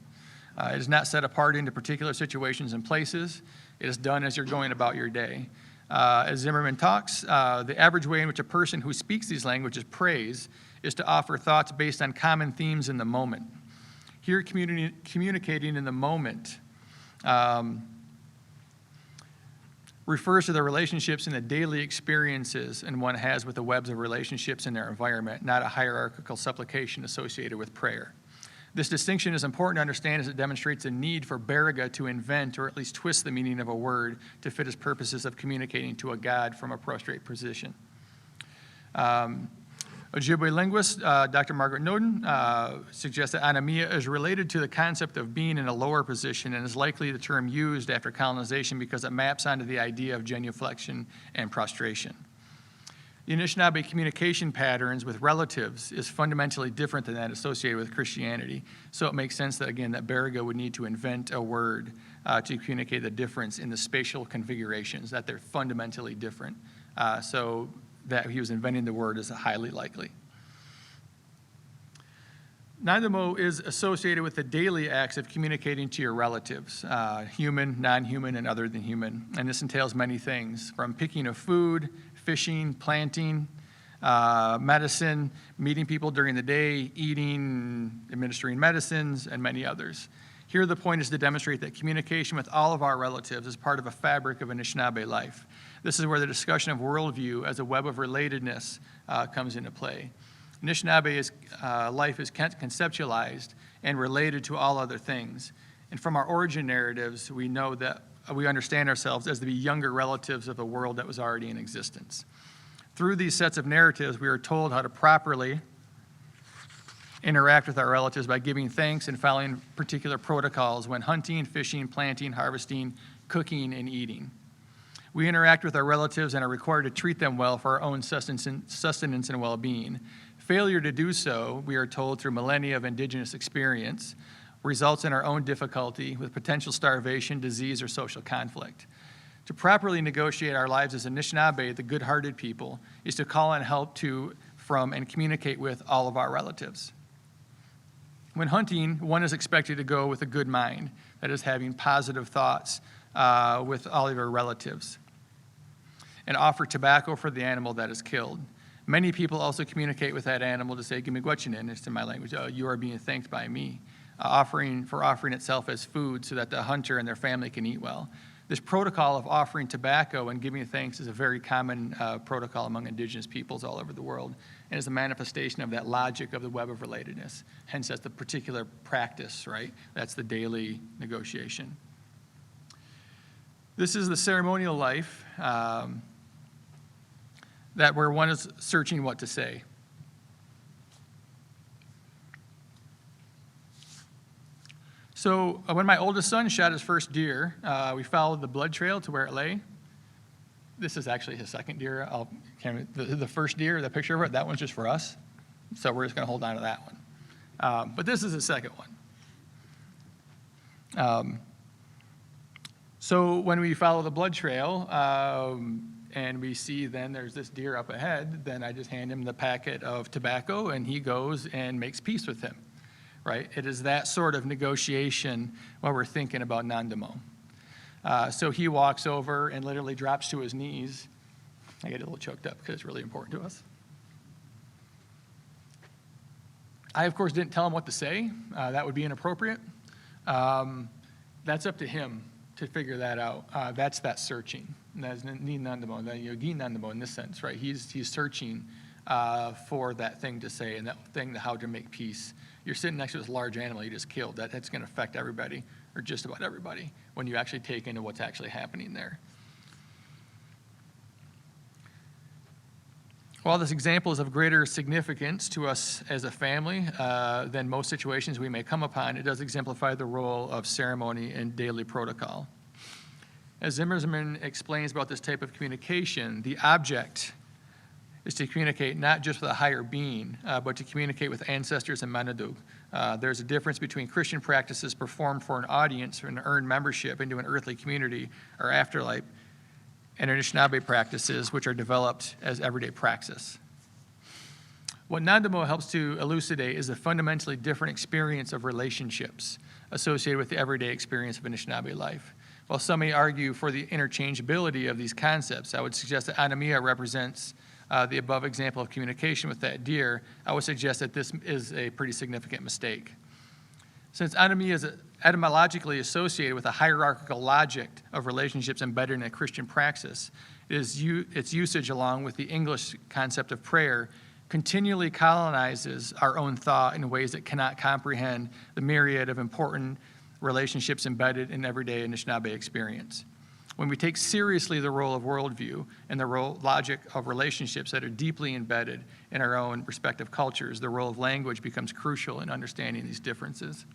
It is not set apart into particular situations and places. It is done as you're going about your day. As Zimmerman talks, the average way in which a person who speaks these languages prays is to offer thoughts based on common themes in the moment. Here, communicating in the moment refers to the relationships and the daily experiences and one has with the webs of relationships in their environment, not a hierarchical supplication associated with prayer. This distinction is important to understand as it demonstrates a need for Baraga to invent or at least twist the meaning of a word to fit his purposes of communicating to a god from a prostrate position. Ojibwe linguist Dr. Margaret Noden suggests that anamia is related to the concept of being in a lower position and is likely the term used after colonization because it maps onto the idea of genuflection and prostration. The Anishinaabe communication patterns with relatives is fundamentally different than that associated with Christianity. So it makes sense that, again, that Baraga would need to invent a word to communicate the difference in the spatial configurations, that they're fundamentally different. So that he was inventing the word is highly likely. Nandamo is associated with the daily acts of communicating to your relatives, human, non-human, and other than human. And this entails many things, from picking of food, fishing, planting, medicine, meeting people during the day, eating, administering medicines, and many others. Here the point is to demonstrate that communication with all of our relatives is part of a fabric of Anishinaabe life. This is where the discussion of worldview as a web of relatedness comes into play. Anishinaabe life is conceptualized and related to all other things. And from our origin narratives, we know that we understand ourselves as the younger relatives of a world that was already in existence. Through these sets of narratives, we are told how to properly interact with our relatives by giving thanks and following particular protocols when hunting, fishing, planting, harvesting, cooking, and eating. We interact with our relatives and are required to treat them well for our own sustenance and well-being. Failure to do so, we are told through millennia of indigenous experience, results in our own difficulty with potential starvation, disease, or social conflict. To properly negotiate our lives as Anishinaabe, the good-hearted people, is to call on help from and communicate with all of our relatives. When hunting, one is expected to go with a good mind, that is, having positive thoughts with all of your relatives, and offer tobacco for the animal that is killed. Many people also communicate with that animal to say, "Gimigwachinen," it's in my language, you are being thanked by me, offering itself as food so that the hunter and their family can eat well. This protocol of offering tobacco and giving thanks is a very common protocol among indigenous peoples all over the world, and is a manifestation of that logic of the web of relatedness. Hence, that's the particular practice, right? That's the daily negotiation. This is the ceremonial life where one is searching what to say. So when my oldest son shot his first deer, we followed the blood trail to where it lay. This is actually his second deer. The first deer, the picture of it, that one's just for us. So we're just going to hold on to that one. But this is the second one. So when we follow the blood trail and we see then there's this deer up ahead, then I just hand him the packet of tobacco and he goes and makes peace with him. right? It is that sort of negotiation while we're thinking about Nandamo. So he walks over and literally drops to his knees. I get a little choked up because it's really important to us. I, of course, didn't tell him what to say. That would be inappropriate. That's up to him to figure that out. That's that searching. That's ni Nandamo, yogi Nandamo in this sense, right? He's searching for that thing to say and that thing, how to make peace. You're sitting next to this large animal you just killed. That's going to affect everybody, or just about everybody, when you actually take into what's actually happening there. While this example is of greater significance to us as a family than most situations we may come upon, it does exemplify the role of ceremony and daily protocol. As Zimmer explains about this type of communication, the object is to communicate not just with a higher being, but to communicate with ancestors and Manadug. There's a difference between Christian practices performed for an audience and earned membership into an earthly community or afterlife, and Anishinaabe practices, which are developed as everyday praxis. What Nandamo helps to elucidate is a fundamentally different experience of relationships associated with the everyday experience of Anishinaabe life. While some may argue for the interchangeability of these concepts, I would suggest that Anamia represents the above example of communication with that deer. I would suggest that this is a pretty significant mistake. Since Anamia is etymologically associated with a hierarchical logic of relationships embedded in a Christian praxis, its usage along with the English concept of prayer continually colonizes our own thought in ways that cannot comprehend the myriad of important relationships embedded in everyday Anishinaabe experience. When we take seriously the role of worldview and the logic of relationships that are deeply embedded in our own respective cultures, the role of language becomes crucial in understanding these differences.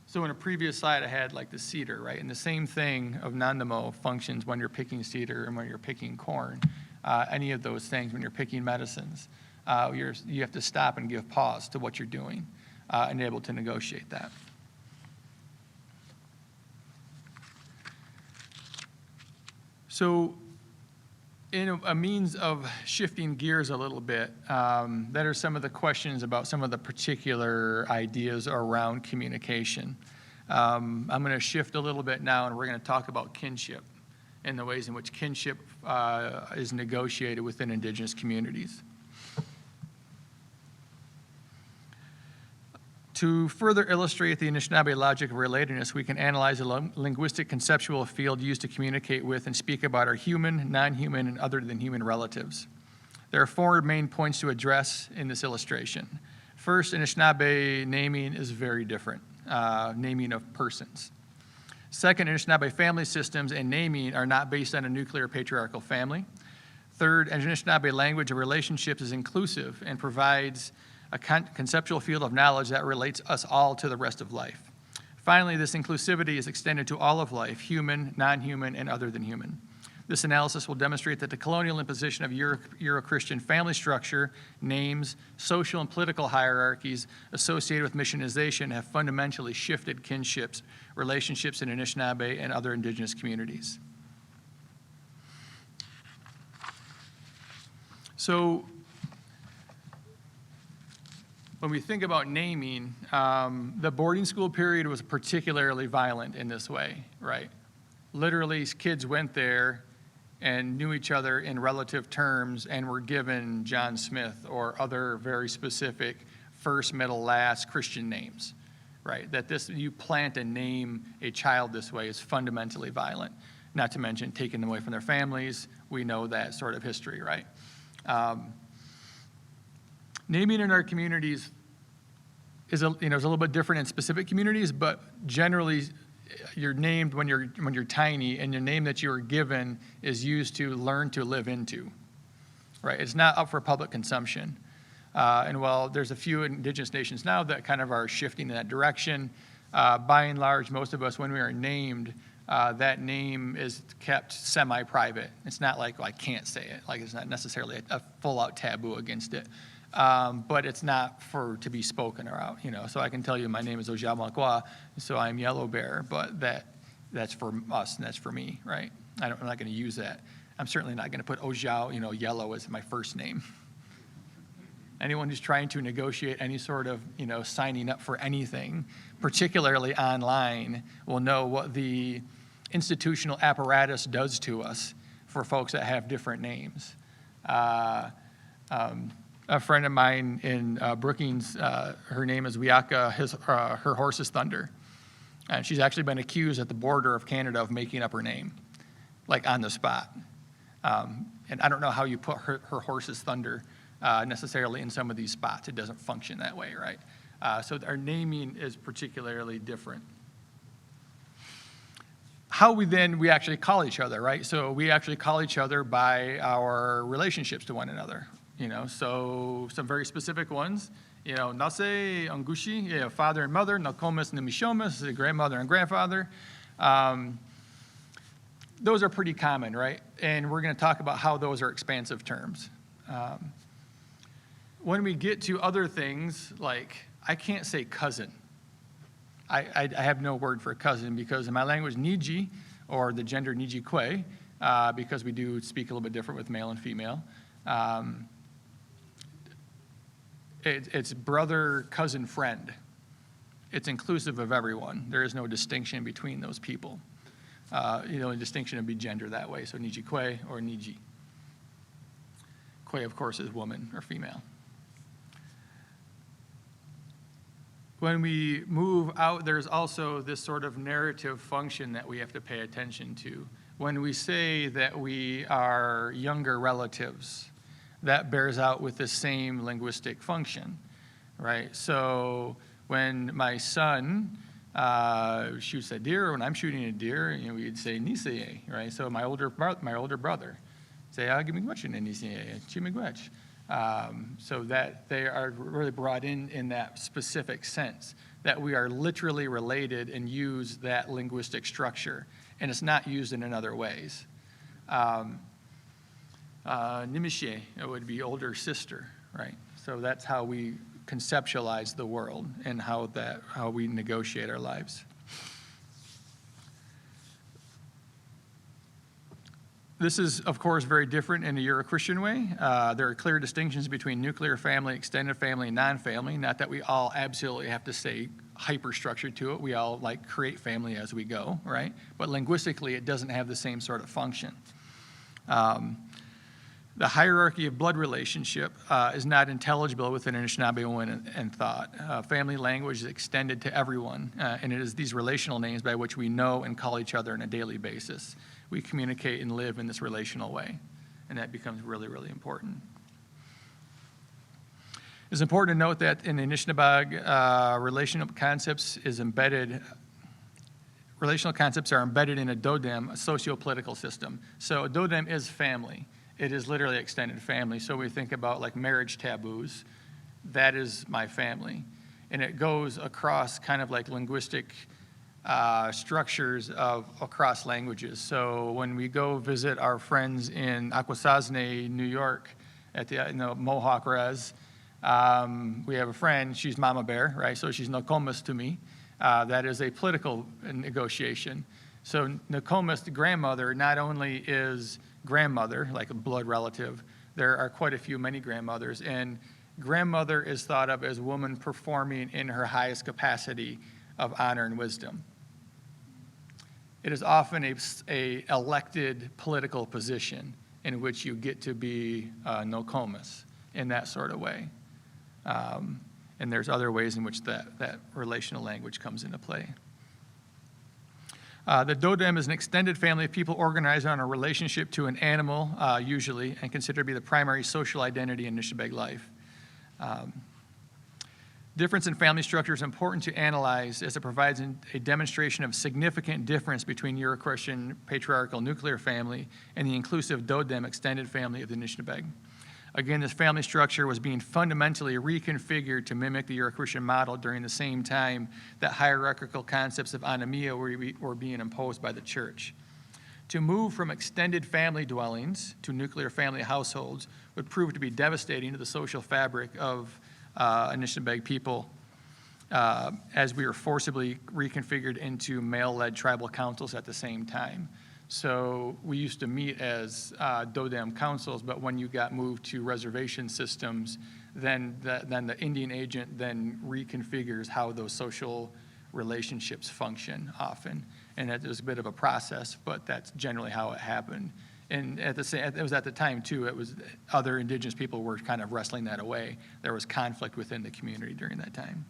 So in a previous slide, I had like the cedar, right? And the same thing of Nandamo functions when you're picking cedar and when you're picking corn. Any of those things, when you're picking medicines, you have to stop and give pause to what you're doing and able to negotiate that. So in a means of shifting gears a little bit, that are some of the questions about some of the particular ideas around communication. I'm going to shift a little bit now, and we're going to talk about kinship and the ways in which kinship is negotiated within Indigenous communities. To further illustrate the Anishinaabe logic of relatedness, we can analyze a linguistic conceptual field used to communicate with and speak about our human, non-human, and other than human relatives. There are four main points to address in this illustration. First, Anishinaabe naming is very different, naming of persons. Second, Anishinaabe family systems and naming are not based on a nuclear patriarchal family. Third, Anishinaabe language of relationships is inclusive and provides a conceptual field of knowledge that relates us all to the rest of life. Finally, this inclusivity is extended to all of life, human, non-human, and other than human. This analysis will demonstrate that the colonial imposition of Euro-Christian family structure, names, social and political hierarchies associated with missionization have fundamentally shifted kinships, relationships in Anishinaabe and other Indigenous communities. So, when we think about naming, the boarding school period was particularly violent in this way, right? Literally, kids went there and knew each other in relative terms and were given John Smith or other very specific first, middle, last Christian names, right? That you plant and name a child this way is fundamentally violent, not to mention taking them away from their families. We know that sort of history, right? Naming in our communities is a little bit different in specific communities, but generally you're named when you're tiny, and your name that you were given is used to learn to live into, right? It's not up for public consumption. And while there's a few Indigenous nations now that kind of are shifting in that direction, by and large, most of us, when we are named, that name is kept semi-private. It's not like, well, I can't say it. Like, it's not necessarily a full-out taboo against it. But it's not to be spoken about, So I can tell you my name is Ojamakwa, so I'm Yellow Bear, but that's for us and that's for me, right? I'm not going to use that. I'm certainly not going to put Ojau, yellow as my first name. Anyone who's trying to negotiate any sort of, signing up for anything, particularly online, will know what the institutional apparatus does to us for folks that have different names. A friend of mine in Brookings, her name is Wiaka, her horse is Thunder. And she's actually been accused at the border of Canada of making up her name, like on the spot. And I don't know how you put her horse's Thunder necessarily in some of these spots. It doesn't function that way, right? So our naming is particularly different. How we actually call each other, right? So we actually call each other by our relationships to one another, So some very specific ones, Nase, Angushi, father and mother, Nakomis, Nimishomis, grandmother and grandfather. Those are pretty common, right? And we're going to talk about how those are expansive terms. When we get to other things, like I can't say cousin. I have no word for cousin because in my language, Niji, or the gender Niji Kwe, because we do speak a little bit different with male and female, it's brother, cousin, friend. It's inclusive of everyone. There is no distinction between those people. The only distinction would be gender that way, so Niji Kwe or Niji. Kwe, of course, is woman or female. When we move out, there's also this sort of narrative function that we have to pay attention to. When we say that we are younger relatives, that bears out with the same linguistic function, right? So when my son shoots a deer, when I'm shooting a deer, we'd say niseye, right? So my older brother, say agimigwechin niseye, chimigwech. So that they are really brought in that specific sense, that we are literally related and use that linguistic structure, and it's not used in other ways. Nimishe, it would be older sister, right? So that's how we conceptualize the world and how we negotiate our lives. This is, of course, very different in a Euro-Christian way. There are clear distinctions between nuclear family, extended family, and non-family. Not that we all absolutely have to say hyperstructure to it. We all create family as we go, right? But linguistically, it doesn't have the same sort of function. The hierarchy of blood relationship is not intelligible within Anishinaabe and thought. Family language is extended to everyone, and it is these relational names by which we know and call each other on a daily basis. We communicate and live in this relational way, and that becomes really, really important. It's important to note that in Anishinaabe, relational concepts are embedded in a dodem, a socio-political system. So a dodem is family. It is literally extended family. So we think about marriage taboos. That is my family. And it goes across kind of linguistic structures across languages. So when we go visit our friends in Akwesasne, New York, at the Mohawk Res, we have a friend, she's Mama Bear, right? So she's Nokomis to me. That is a political negotiation. So Nokomis, the grandmother, not only is grandmother, like a blood relative, there are quite a few, many grandmothers, and grandmother is thought of as woman performing in her highest capacity of honor and wisdom. It is often a elected political position in which you get to be Nokomis in that sort of way. And there's other ways in which that relational language comes into play. The dodem is an extended family of people organized on a relationship to an animal, usually, and considered to be the primary social identity in Anishinaabe life. Difference in family structure is important to analyze as it provides a demonstration of significant difference between Euro-Christian patriarchal nuclear family and the inclusive dodem extended family of the Anishinaabe. Again, this family structure was being fundamentally reconfigured to mimic the Euro-Christian model during the same time that hierarchical concepts of anomia were being imposed by the church. To move from extended family dwellings to nuclear family households would prove to be devastating to the social fabric of Anishinaabe people as we were forcibly reconfigured into male-led tribal councils at the same time. So we used to meet as dodem councils, but when you got moved to reservation systems, then the Indian agent then reconfigures how those social relationships function often. And that was a bit of a process, but that's generally how it happened. And it was at the time too, it was other indigenous people were kind of wrestling that away. There was conflict within the community during that time.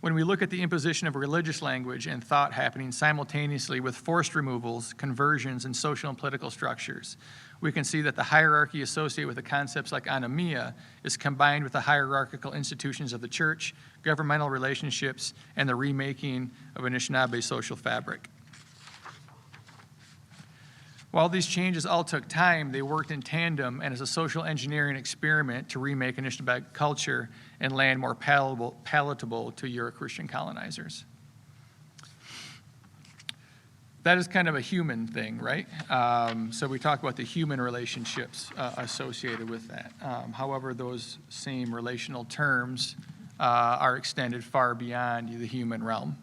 When we look at the imposition of religious language and thought happening simultaneously with forced removals, conversions, and social and political structures, we can see that the hierarchy associated with the concepts like anomia is combined with the hierarchical institutions of the church, governmental relationships, and the remaking of Anishinaabe social fabric. While these changes all took time, they worked in tandem and as a social engineering experiment to remake Anishinaabe culture and land more palatable to Euro-Christian colonizers. That is kind of a human thing, right? So we talk about the human relationships associated with that. However, those same relational terms are extended far beyond the human realm.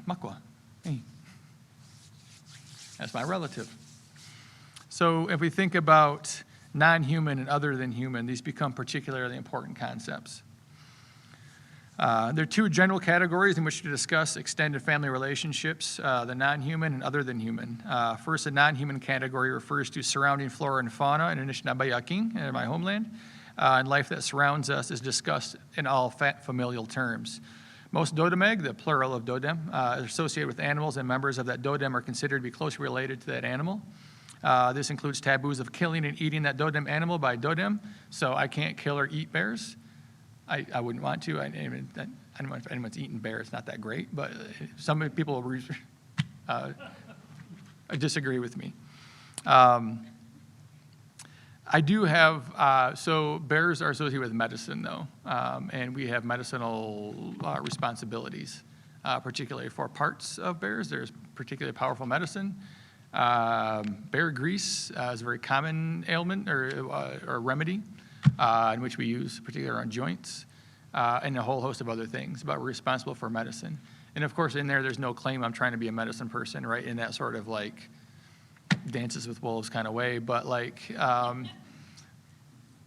Makwa. Hey. That's my relative. So if we think about non-human and other than human, these become particularly important concepts. There are two general categories in which to discuss extended family relationships, the non-human and other than human. First, the non-human category refers to surrounding flora and fauna in Anishinaabe in my homeland, and life that surrounds us is discussed in all familial terms. Most Dodemeg, the plural of Dodem, associated with animals and members of that Dodem are considered to be closely related to that animal. This includes taboos of killing and eating that Dodem animal by Dodem, so I can't kill or eat bears. I wouldn't want to. I don't know if anyone's eaten bear, it's not that great, but some people disagree with me. I do have, so bears are associated with medicine though, and we have medicinal responsibilities, particularly for parts of bears. There's particularly powerful medicine. Bear grease is a very common ailment or remedy in which we use, particularly on joints, and a whole host of other things, but we're responsible for medicine. And of course in there's no claim I'm trying to be a medicine person, right, in that sort of like dances with wolves kind of way, but like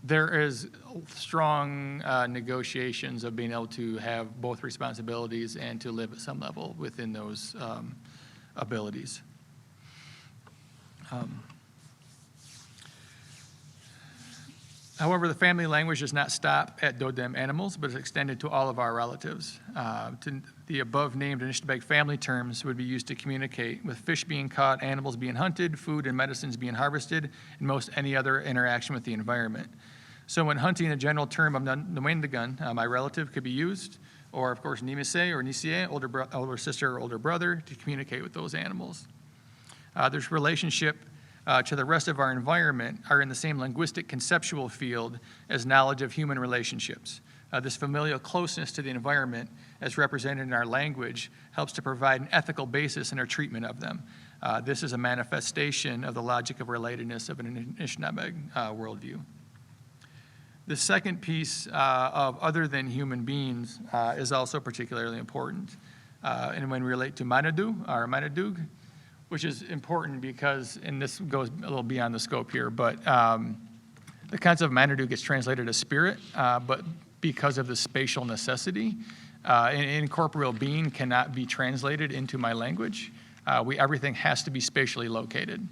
there is strong negotiations of being able to have both responsibilities and to live at some level within those abilities. However, the family language does not stop at Dodem animals, but is extended to all of our relatives. The above-named Anishinaabe family terms would be used to communicate with fish being caught, animals being hunted, food and medicines being harvested, and most any other interaction with the environment. So when hunting, a general term of Nwendagun, my relative, could be used, or of course Nimise or Nisie, older sister or older brother, to communicate with those animals. This relationship to the rest of our environment are in the same linguistic conceptual field as knowledge of human relationships. This familial closeness to the environment, as represented in our language, helps to provide an ethical basis in our treatment of them. This is a manifestation of the logic of relatedness of an Anishinaabe worldview. The second piece of other than human beings is also particularly important. And when we relate to Manadu, or Manadug, which is important because, and this goes a little beyond the scope here, but the concept of Manadu gets translated as spirit, but because of the spatial necessity, an incorporeal being cannot be translated into my language. Everything has to be spatially located.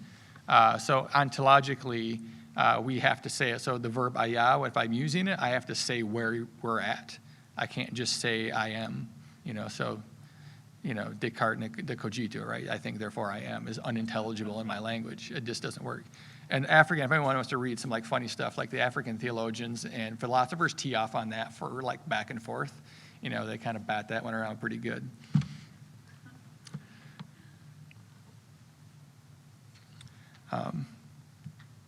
So ontologically, we have to say it. So the verb aya, if I'm using it, I have to say where we're at. I can't just say I am, so, Descartes, de cogito, right? I think, therefore I am, is unintelligible in my language. It just doesn't work. And African, if anyone wants to read some like funny stuff, like the African theologians and philosophers tee off on that for like back and forth. They kind of bat that one around pretty good.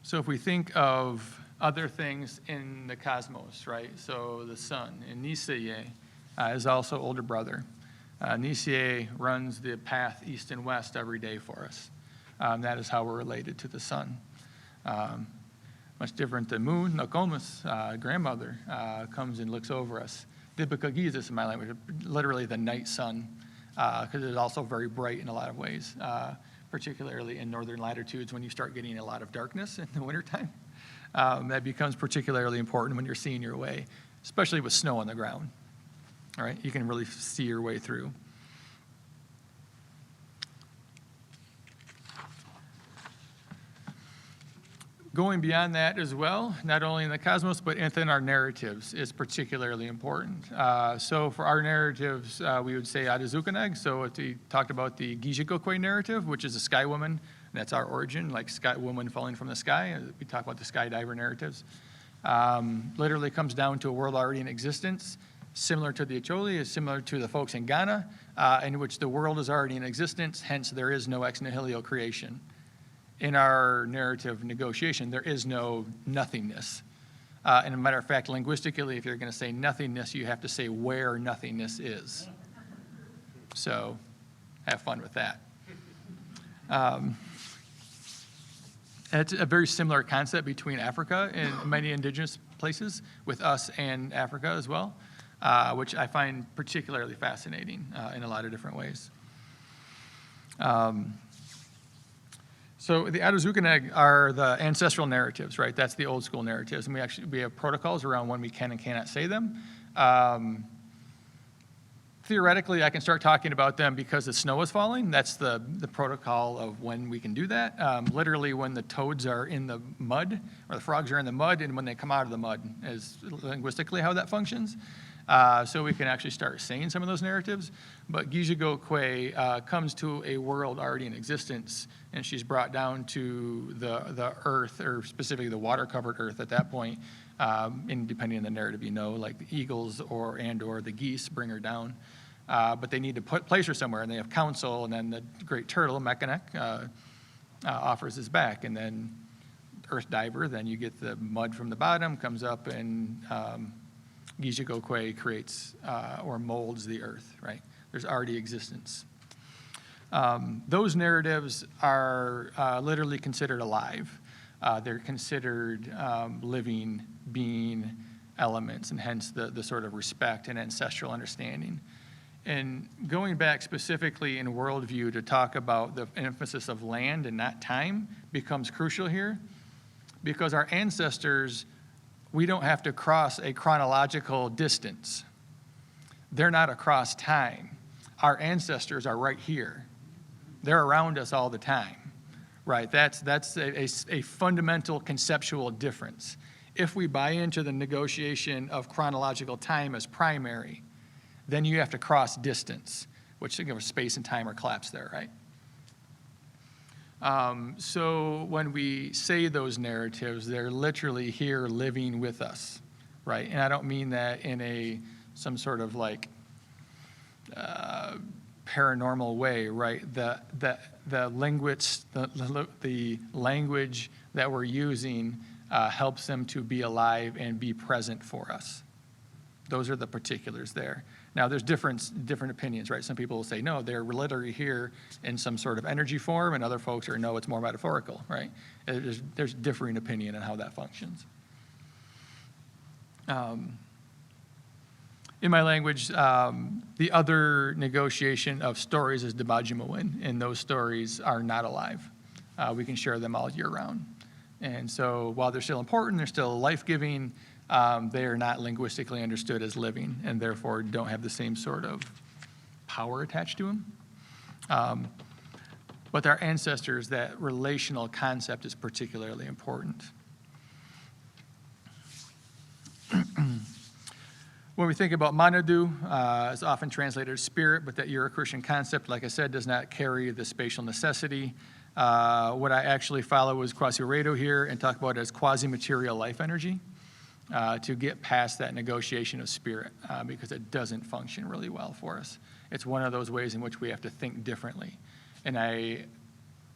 So if we think of other things in the cosmos, right? So the sun, and Niseye is also older brother. Niseye runs the path east and west every day for us. That is how we're related to the sun. Much different than Moon, Nokomis, grandmother, comes and looks over us. Dibakagizis in my language, literally the night sun, because it is also very bright in a lot of ways. particularly in northern latitudes when you start getting a lot of darkness in the wintertime. That becomes particularly important when you're seeing your way, especially with snow on the ground. All right, you can really see your way through. Going beyond that as well, not only in the cosmos, but within our narratives is particularly important. So for our narratives, we would say Adazukanag. So if we talked about the Gijikokwe narrative, which is a sky woman, that's our origin, like sky woman falling from the sky. We talk about the skydiver narratives. Literally comes down to a world already in existence, similar to the Acholi, is similar to the folks in Ghana, in which the world is already in existence, hence there is no ex nihilo creation. In our narrative negotiation, there is no nothingness. And a matter of fact, linguistically, if you're going to say nothingness, you have to say where nothingness is. So have fun with that. It's a very similar concept between Africa and many indigenous places, with us and Africa as well, which I find particularly fascinating in a lot of different ways. So the Adazukanag are the ancestral narratives, right? That's the old school narratives. And we have protocols around when we can and cannot say them. Theoretically, I can start talking about them because the snow is falling. That's the protocol of when we can do that. Literally when the toads are in the mud, or the frogs are in the mud, and when they come out of the mud is linguistically how that functions. So we can actually start saying some of those narratives. But Gijigokwe comes to a world already in existence, and she's brought down to the earth, or specifically the water-covered earth at that point, and depending on the narrative, like the eagles or the geese bring her down. But they need to place her somewhere, and they have counsel, and then the great turtle, Mekanek, offers his back, and then earth diver, then you get the mud from the bottom, comes up, and Gijigokwe creates or molds the earth, right? There's already existence. Those narratives are literally considered alive. They're considered living being elements, and hence the sort of respect and ancestral understanding. And going back specifically in worldview to talk about the emphasis of land and not time becomes crucial here, because our ancestors, we don't have to cross a chronological distance. They're not across time. Our ancestors are right here. They're around us all the time, right? That's a fundamental conceptual difference. If we buy into the negotiation of chronological time as primary, then you have to cross distance, which space and time are collapsed there, right? So when we say those narratives, they're literally here living with us, right? And I don't mean that in some sort of like paranormal way, right? The language that we're using helps them to be alive and be present for us. Those are the particulars there. Now, there's different opinions, right? Some people will say, no, they're literally here in some sort of energy form, and other folks are, no, it's more metaphorical, right? There's differing opinion on how that functions. In my language, the other negotiation of stories is Debajimawin, and those stories are not alive. We can share them all year round. And so while they're still important, they're still life-giving, they are not linguistically understood as living, and therefore don't have the same sort of power attached to them. But our ancestors, that relational concept is particularly important. When we think about Manadu, it's often translated as spirit, but that Euro-Christian concept, like I said, does not carry the spatial necessity. What I actually follow is Quasi-Redo here and talk about it as quasi-material life energy. To get past that negotiation of spirit, because it doesn't function really well for us. It's one of those ways in which we have to think differently. And I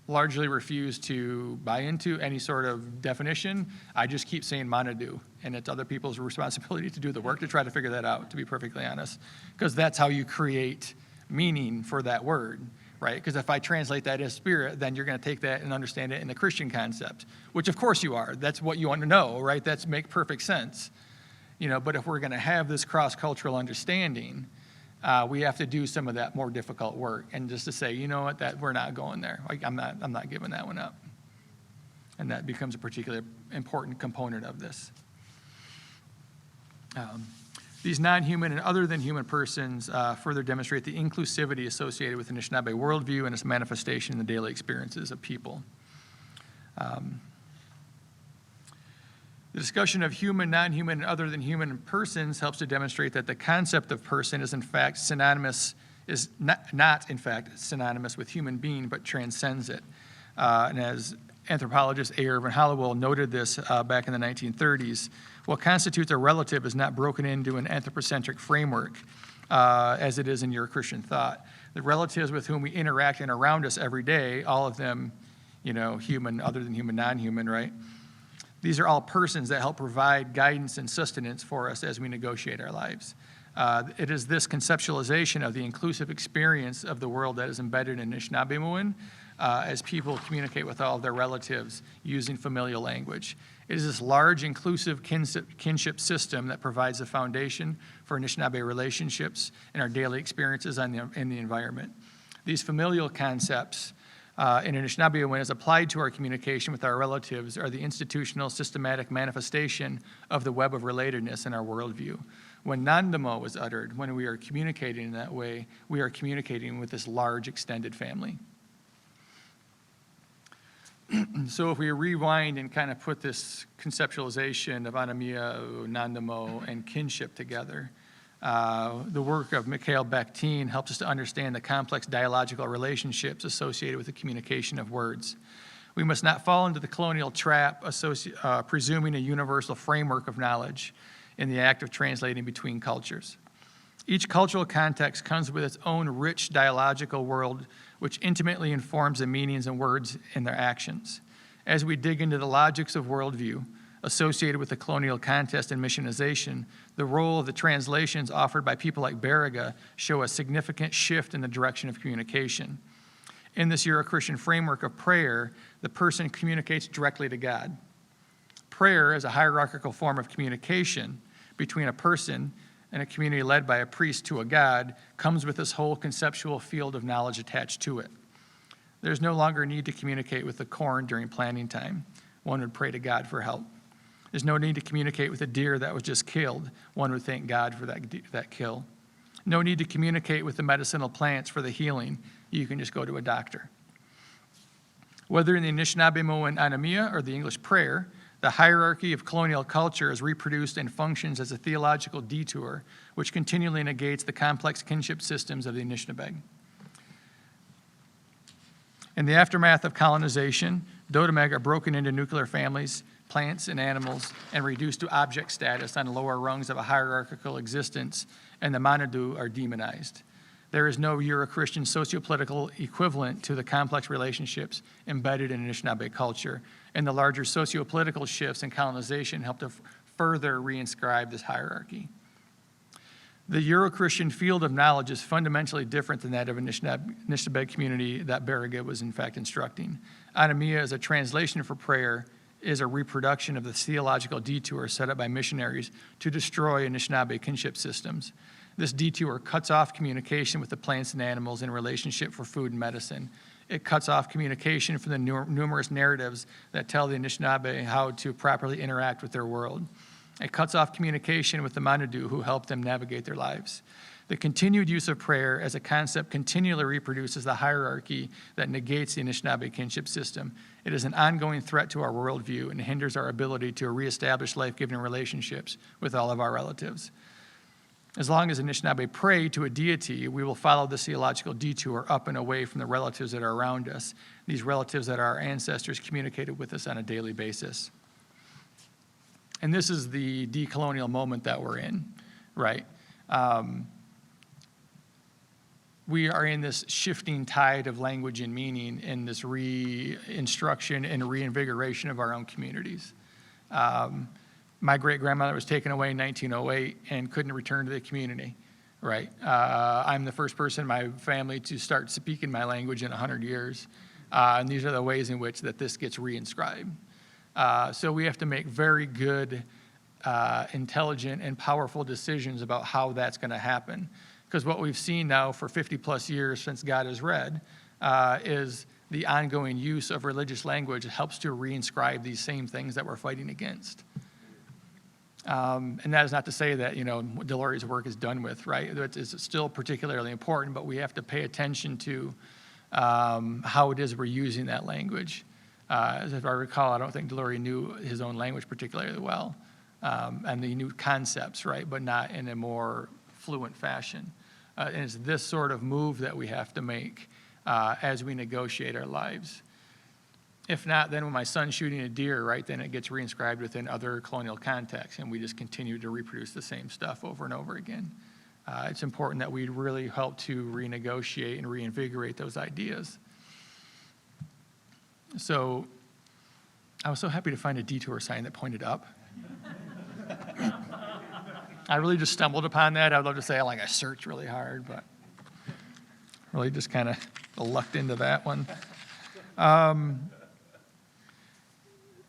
largely refuse to buy into any sort of definition. I just keep saying Manadu, and it's other people's responsibility to do the work to try to figure that out, to be perfectly honest, because that's how you create meaning for that word. Right? Because if I translate that as spirit, then you're going to take that and understand it in the Christian concept, which of course you are. That's what you want to know, right? That's make perfect sense. But if we're going to have this cross-cultural understanding, we have to do some of that more difficult work, and just to say, you know what, that we're not going there. Like, I'm not giving that one up. And that becomes a particularly important component of this. These non-human and other than human persons further demonstrate the inclusivity associated with the Anishinaabe worldview and its manifestation in the daily experiences of people. The discussion of human, non-human, and other than human persons helps to demonstrate that the concept of person is in fact synonymous, is not in fact synonymous with human being, but transcends it. And as anthropologist A. Irvin Hollowell noted this back in the 1930s, what constitutes a relative is not broken into an anthropocentric framework as it is in Euro-Christian thought. The relatives with whom we interact and around us every day, all of them, you know, human, other than human, non-human, right? These are all persons that help provide guidance and sustenance for us as we negotiate our lives. It is this conceptualization of the inclusive experience of the world that is embedded in Anishinaabe as people communicate with all of their relatives using familial language. It is this large, inclusive kinship system that provides the foundation for Anishinaabe relationships and our daily experiences in the environment. These familial concepts in Anishinaabe, as applied to our communication with our relatives, are the institutional, systematic manifestation of the web of relatedness in our worldview. When Nandamo is uttered, when we are communicating in that way, we are communicating with this large, extended family. So if we rewind and kind of put this conceptualization of Anamia, Nandamo, and kinship together, the work of Mikhail Bakhtin helps us to understand the complex dialogical relationships associated with the communication of words. We must not fall into the colonial trap presuming a universal framework of knowledge in the act of translating between cultures. Each cultural context comes with its own rich dialogical world, which intimately informs the meanings and words in their actions. As we dig into the logics of worldview associated with the colonial contest and missionization, the role of the translations offered by people like Baraga show a significant shift in the direction of communication. In this Euro-Christian framework of prayer, the person communicates directly to God. Prayer is a hierarchical form of communication between a person and a community led by a priest to a God, comes with this whole conceptual field of knowledge attached to it. There's no longer a need to communicate with the corn during planting time. One would pray to God for help. There's no need to communicate with a deer that was just killed. One would thank God for that kill. No need to communicate with the medicinal plants for the healing. You can just go to a doctor. Whether in the Anishinaabe and Anamia or the English prayer, the hierarchy of colonial culture is reproduced and functions as a theological detour, which continually negates the complex kinship systems of the Anishinaabe. In the aftermath of colonization, Dodomeg are broken into nuclear families, plants and animals, and reduced to object status on lower rungs of a hierarchical existence, and the Manadu are demonized. There is no Euro-Christian sociopolitical equivalent to the complex relationships embedded in Anishinaabe culture, and the larger sociopolitical shifts in colonization help to further reinscribe this hierarchy. The Euro-Christian field of knowledge is fundamentally different than that of Anishinaabe community that Baraga was in fact instructing. Anamia is a translation for prayer, is a reproduction of the theological detour set up by missionaries to destroy Anishinaabe kinship systems. This detour cuts off communication with the plants and animals in relationship for food and medicine. It cuts off communication from the numerous narratives that tell the Anishinaabe how to properly interact with their world. It cuts off communication with the Manadu who help them navigate their lives. The continued use of prayer as a concept continually reproduces the hierarchy that negates the Anishinaabe kinship system. It is an ongoing threat to our worldview and hinders our ability to reestablish life-giving relationships with all of our relatives. As long as Anishinaabe pray to a deity, we will follow this theological detour up and away from the relatives that are around us, these relatives that our ancestors communicated with us on a daily basis. And this is the decolonial moment that we're in, right? We are in this shifting tide of language and meaning in this re-instruction and reinvigoration of our own communities. My great-grandmother was taken away in 1908 and couldn't return to the community, right? I'm the first person in my family to start speaking my language in 100 years. And these are the ways in which that this gets reinscribed. So we have to make very good, intelligent, and powerful decisions about how that's going to happen. Because what we've seen now for 50 plus years since God is read is the ongoing use of religious language helps to reinscribe these same things that we're fighting against. And that is not to say that, Delorie's work is done with, right? It's still particularly important, but we have to pay attention to how it is we're using that language. As if I recall, I don't think Delorie knew his own language particularly well. And he knew concepts, right, but not in a more fluent fashion. And it's this sort of move that we have to make as we negotiate our lives. If not, then when my son's shooting a deer, right, then it gets reinscribed within other colonial contexts, and we just continue to reproduce the same stuff over and over again. It's important that we really help to renegotiate and reinvigorate those ideas. So I was so happy to find a detour sign that pointed up. I really just stumbled upon that. I'd love to say I searched really hard, but really just kind of lucked into that one.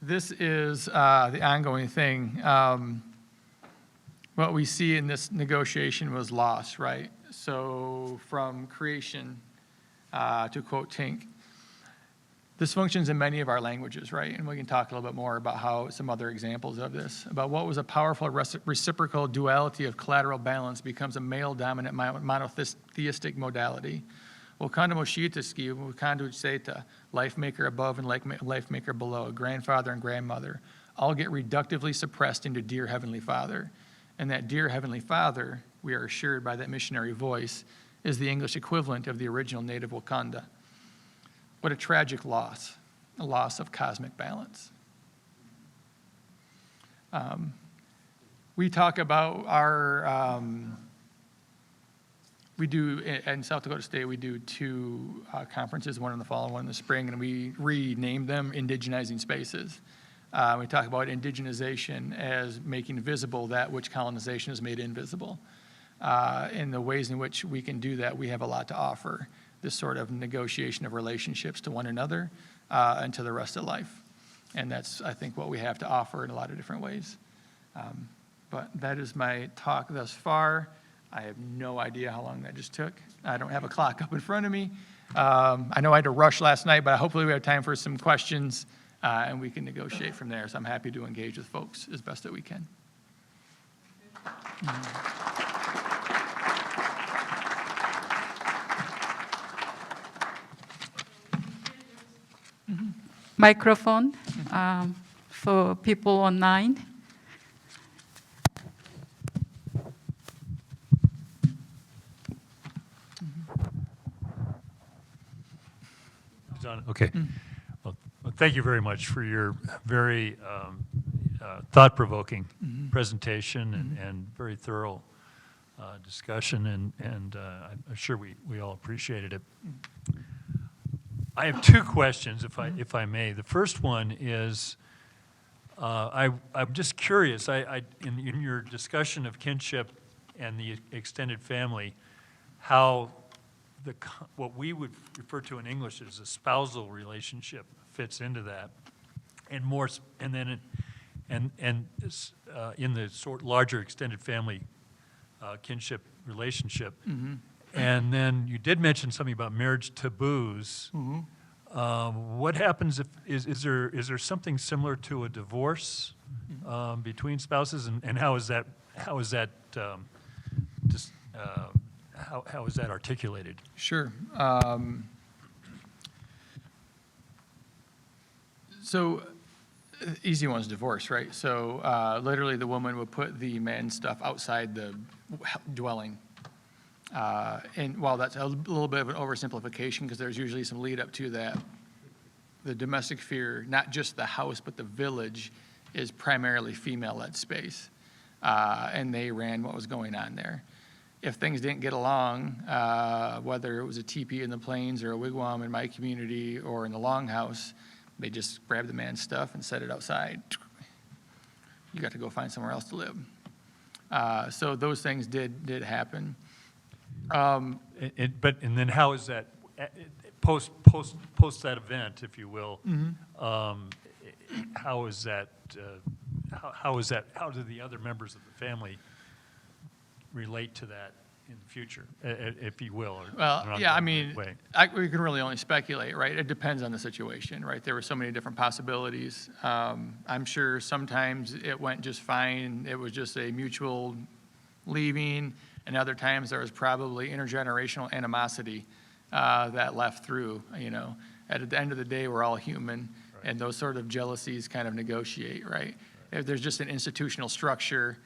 This is the ongoing thing. What we see in this negotiation was loss, right? So from creation, to quote Tink, this functions in many of our languages, right? And we can talk a little bit more about how some other examples of this, about what was a powerful reciprocal duality of collateral balance becomes a male-dominant monotheistic modality. Wakanda Moshitaski, Wakanda Utseta, life maker above and life maker below, grandfather and grandmother, all get reductively suppressed into dear Heavenly Father. And that dear Heavenly Father, we are assured by that missionary voice, is the English equivalent of the original native Wakanda. What a tragic loss, a loss of cosmic balance. We talk about our, we do, in South Dakota State, we do two conferences, one in the fall and one in the spring, and we rename them Indigenizing Spaces. We talk about indigenization as making visible that which colonization has made invisible. In the ways in which we can do that, we have a lot to offer. This sort of negotiation of relationships to one another and to the rest of life. And that's, I think, what we have to offer in a lot of different ways. But that is my talk thus far. I have no idea how long that just took. I don't have a clock up in front of me. I know I had to rush last night, but hopefully we have time for some questions and we can negotiate from there. So I'm happy to engage with folks as best that we can. Microphone for people online. Okay. Well, thank you very much for your very thought-provoking presentation and very thorough discussion, and I'm sure we all appreciated it. I have two questions, if I may. The first one is, I'm just curious. In your discussion of kinship and the extended family, how what we would refer to in English as a spousal relationship fits into that, and then in the sort larger extended family kinship relationship. And then you did mention something about marriage taboos. What happens if is there something similar to a divorce between spouses, and how is that articulated? Sure. So easy one's divorce, right? So literally the woman would put the man's stuff outside the dwelling. And while that's a little bit of an oversimplification, because there's usually some lead up to that, the domestic sphere, not just the house, but the village, is primarily female-led space. And they ran what was going on there. If things didn't get along, whether it was a teepee in the plains or a wigwam in my community or in the longhouse, they just grabbed the man's stuff and set it outside. You got to go find somewhere else to live. So those things did happen. And then how is that post that event, if you will? How is that? How do the other members of the family relate to that in the future, if you will? Or Well, not yeah, I in a mean, way? we can really only speculate, right? It depends on the situation, right? There were so many different possibilities. I'm sure sometimes it went just fine. It was just a mutual leaving, and other times there was probably intergenerational animosity that left through, you know. At the end of the day, we're all human, and those sort of jealousies kind of negotiate, right? If there's just an institutional structure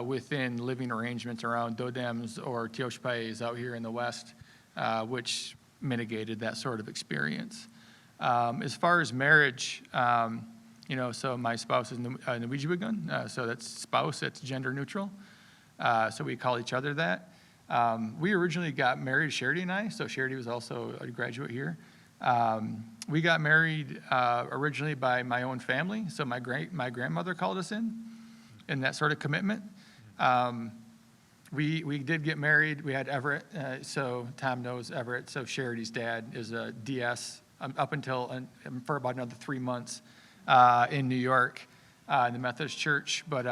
within living arrangements around Dodems or Teoshpais out here in the West, which mitigated that sort of experience. As far as marriage, you know, so my spouse is Nawijiwagun, so that's spouse, it's gender neutral. So we call each other that. We originally got married, Charity and I, so Charity was also a graduate here. We got married originally by my own family, so my grandmother called us in that sort of commitment. We did get married. We had Everett, so Tom knows Everett, so Charity's dad is a DS up until for about another 3 months in New York in the Methodist Church. But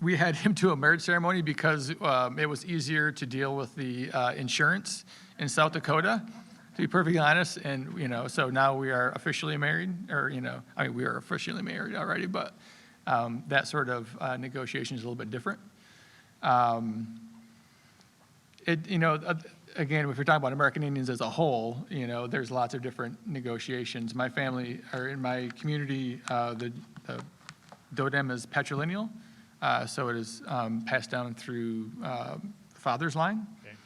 we had him do a marriage ceremony because it was easier to deal with the insurance in South Dakota, to be perfectly honest. And, you know, so now we are officially married, or, you know, I mean, we are officially married already, but that sort of negotiation is a little bit different. You know, again, if we're talking about American Indians as a whole, you know, there's lots of different negotiations. My family, or in my community, the Dodem is patrilineal, so it is passed down through father's line. Okay.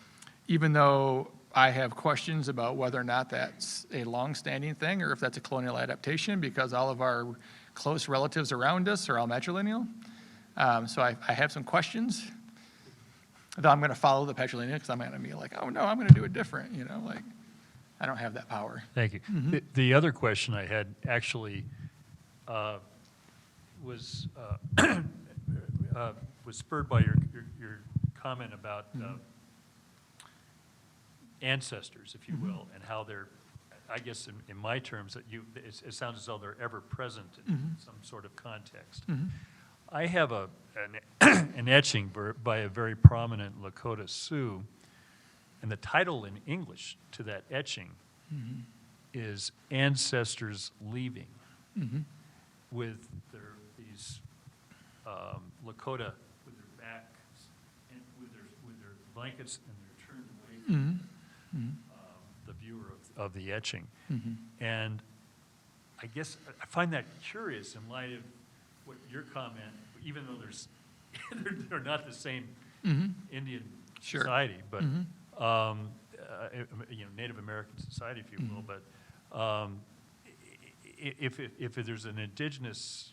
Even though I have questions about whether or not that's a long-standing thing or if that's a colonial adaptation, because all of our close relatives around us are all matrilineal. So I have some questions. Though I'm going to follow the patrilineal because I'm going to be like, oh no, I'm going to do it different. You know, like I don't have that power. Thank you. The other question I had actually was spurred by your comment about ancestors, if you will, and how they're, I guess in my terms, that it sounds as though they're ever present in some sort of context. I have an etching by a very prominent Lakota Sioux, and the title in English to that etching is Ancestors Leaving, with these Lakota with their backs and with their blankets, and they're turned away from the viewer of the etching. And I guess I find that curious in light of what your comment, even though they're not the same Indian Sure. society, but you know, Native American society, if you will. But if there's an indigenous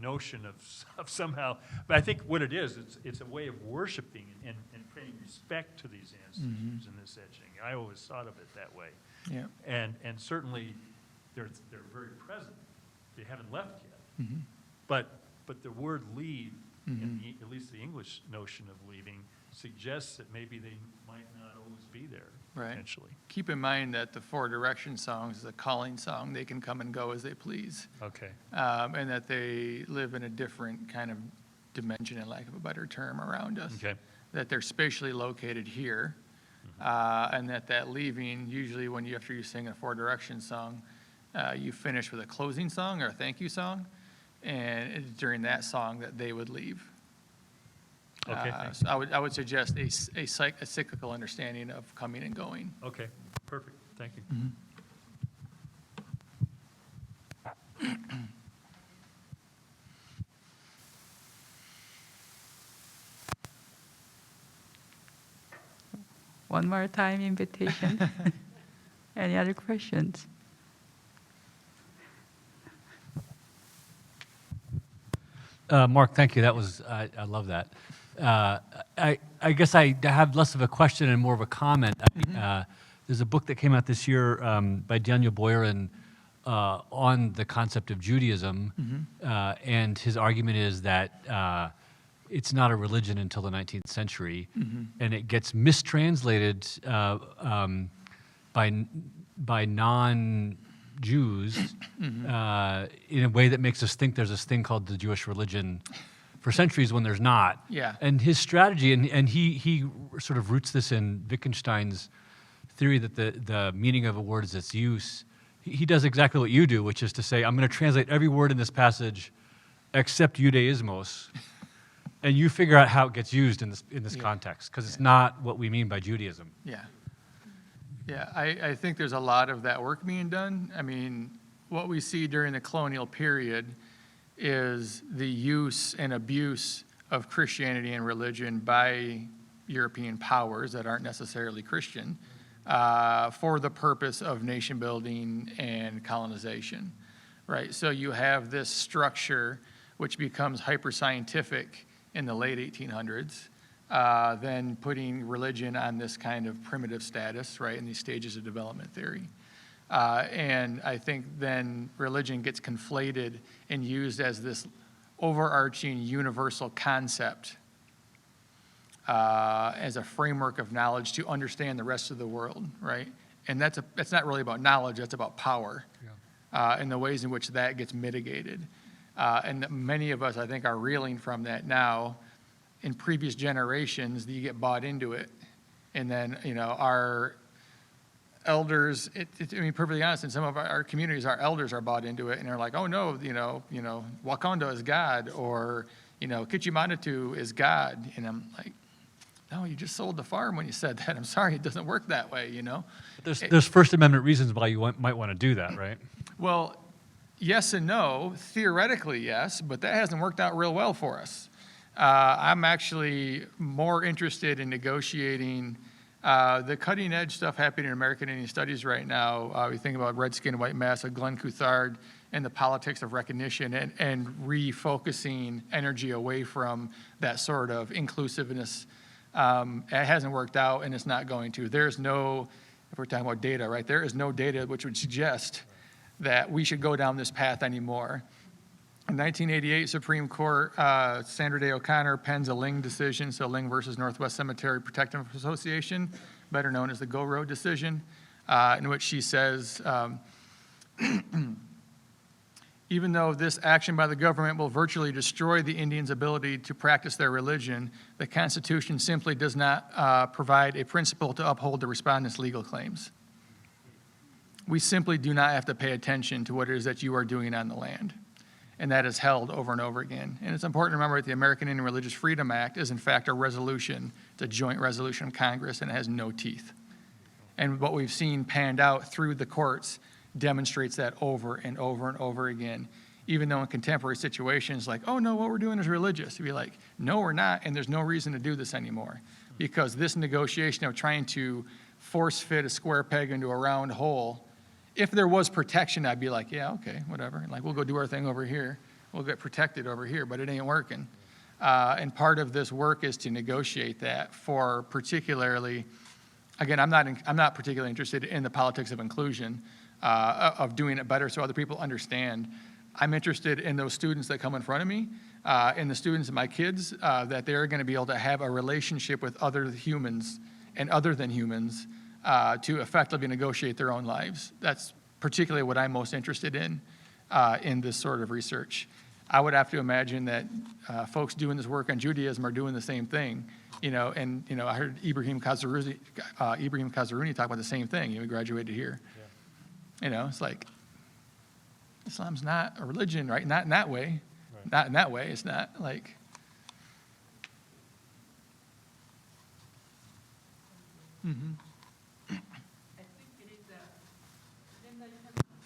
notion of somehow, but I think what it is, it's a way of worshiping and paying respect to these ancestors in this etching. I always thought of it that way. Yeah. And certainly they're very present. They haven't left yet. But the word leave, at least the English notion of leaving, suggests that maybe they might not always be there, Right. potentially. Keep in mind that the Four Direction songs is a calling song. They can come and go as they please. Okay. And that they live in a different kind of dimension, in lack of a better term, around us. Okay. That they're spatially located here, and that leaving, usually after you sing a Four Direction song, you finish with a closing song or a thank you song, and it's during that song that they would leave. Okay, So I would suggest a cyclical understanding of coming and going. Okay, perfect. Thank you. One more time invitation. Any other questions? Mark, thank you. That was, I love that. I guess I have less of a question and more of a comment. There's a book that came out this year by Daniel Boyarin on the concept of Judaism, and his argument is that it's not a religion until the 19th century, and it gets mistranslated by non-Jews in a way that makes us think there's this thing called the Jewish religion for centuries when there's not. Yeah. And his strategy, and he sort of roots this in Wittgenstein's theory that the meaning of a word is its use. He does exactly what you do, which is to say, I'm going to translate every word in this passage except Judaismos, and you figure out how it gets used in this context, because it's not what we mean by Judaism. Yeah. Yeah, I think there's a lot of that work being done. I mean, what we see during the colonial period is the use and abuse of Christianity and religion by European powers that aren't necessarily Christian for the purpose of nation building and colonization, right? So you have this structure which becomes hyper-scientific in the late 1800s, then putting religion on this kind of primitive status, right, in these stages of development theory. And I think then religion gets conflated and used as this overarching universal concept as a framework of knowledge to understand the rest of the world, right? And that's not really about knowledge, that's about power, and the ways in which that gets mitigated. And many of us, I think, are reeling from that now. In previous generations, you get bought into it. And then, our elders, I mean, perfectly honest, in some of our communities, our elders are bought into it, and they're like, oh, no, Wakanda is God, or, Kichimanatu is God. And I'm like, no, you just sold the farm when you said that. I'm sorry, it doesn't work that way, There's First Amendment reasons why you might want to do that, right? Well, yes and no. Theoretically, yes, but that hasn't worked out real well for us. I'm actually more interested in negotiating the cutting edge stuff happening in American Indian Studies right now. We think about red skin, white mass, of Glenn Couthard and the politics of recognition and refocusing energy away from that sort of inclusiveness. It hasn't worked out, and it's not going to. There's no, if we're talking about data, right, there is no data which would suggest that we should go down this path anymore. In 1988, Supreme Court, Sandra Day O'Connor pens a Ling decision, so Ling versus Northwest Cemetery Protective Association, better known as the Go Road decision, in which she says, even though this action by the government will virtually destroy the Indians' ability to practice their religion, the Constitution simply does not provide a principle to uphold the respondents' legal claims. We simply do not have to pay attention to what it is that you are doing on the land. And that is held over and over again. And it's important to remember that the American Indian Religious Freedom Act is in fact a resolution. It's a joint resolution of Congress, and it has no teeth. And what we've seen panned out through the courts demonstrates that over and over and over again. Even though in contemporary situations, like, oh no, what we're doing is religious. You'd be like, no, we're not, and there's no reason to do this anymore. Because this negotiation of trying to force fit a square peg into a round hole, if there was protection, I'd be like, yeah, okay, whatever. Like, we'll go do our thing over here. We'll get protected over here, but it ain't working. And part of this work is to negotiate that for particularly, again, I'm not particularly interested in the politics of inclusion, of doing it better so other people understand. I'm interested in those students that come in front of me, and the students of my kids, that they're going to be able to have a relationship with other humans and other than humans, to effectively negotiate their own lives. That's particularly what I'm most interested in this sort of research. I would have to imagine that folks doing this work on Judaism are doing the same thing, and I heard Ibrahim Khazaruni talk about the same thing. He graduated here. Yeah. It's like, Islam's not a religion, right? Not in that way. Right. Not in that way. It's not like. Mm-hmm.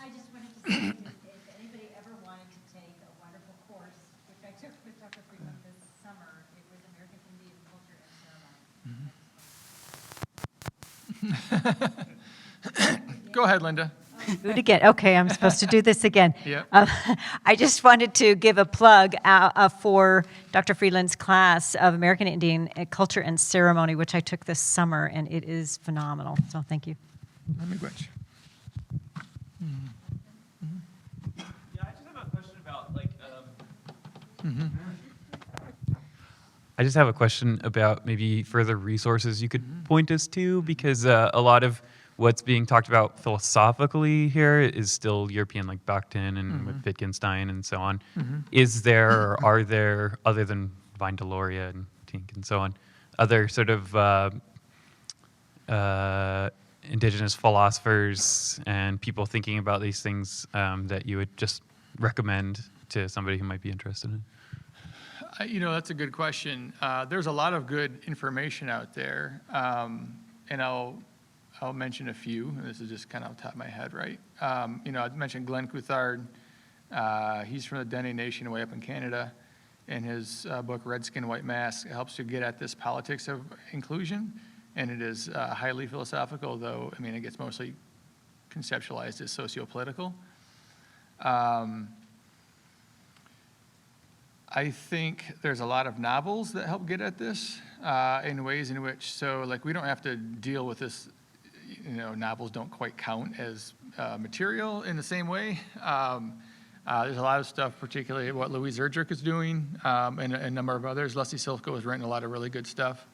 I just wanted to say, if anybody ever wanted to take a wonderful course, which I took with Dr. Freeland this summer, it was American Indian Culture and Ceremony. Go ahead, Linda. Do it again. Okay, I'm supposed to do this again. Yep. I just wanted to give a plug for Dr. Freeland's class of American Indian Culture and Ceremony, which I took this summer, and it is phenomenal. So thank you. Let me quench. Yeah, I just have a question about I just have a question about maybe further resources you could point us to, because a lot of what's being talked about philosophically here is still European, like Bakhtin and with Wittgenstein and so on. Is there, or are there, other than Vine Deloria and Tink and so on, other sort of indigenous philosophers and people thinking about these things that you would just recommend to somebody who might be interested in? That's a good question. There's a lot of good information out there, and I'll mention a few. This is just kind of off the top of my head, right? I mentioned Glenn Couthard. He's from the Dene Nation way up in Canada, and his book Red Skin, White Mask helps to get at this politics of inclusion, and it is highly philosophical, though, it gets mostly conceptualized as socio-political. I think there's a lot of novels that help get at this in ways in which, we don't have to deal with this, novels don't quite count as material in the same way. There's a lot of stuff, particularly what Louise Erdrich is doing, and a number of others. Leslie Silko has written a lot of really good stuff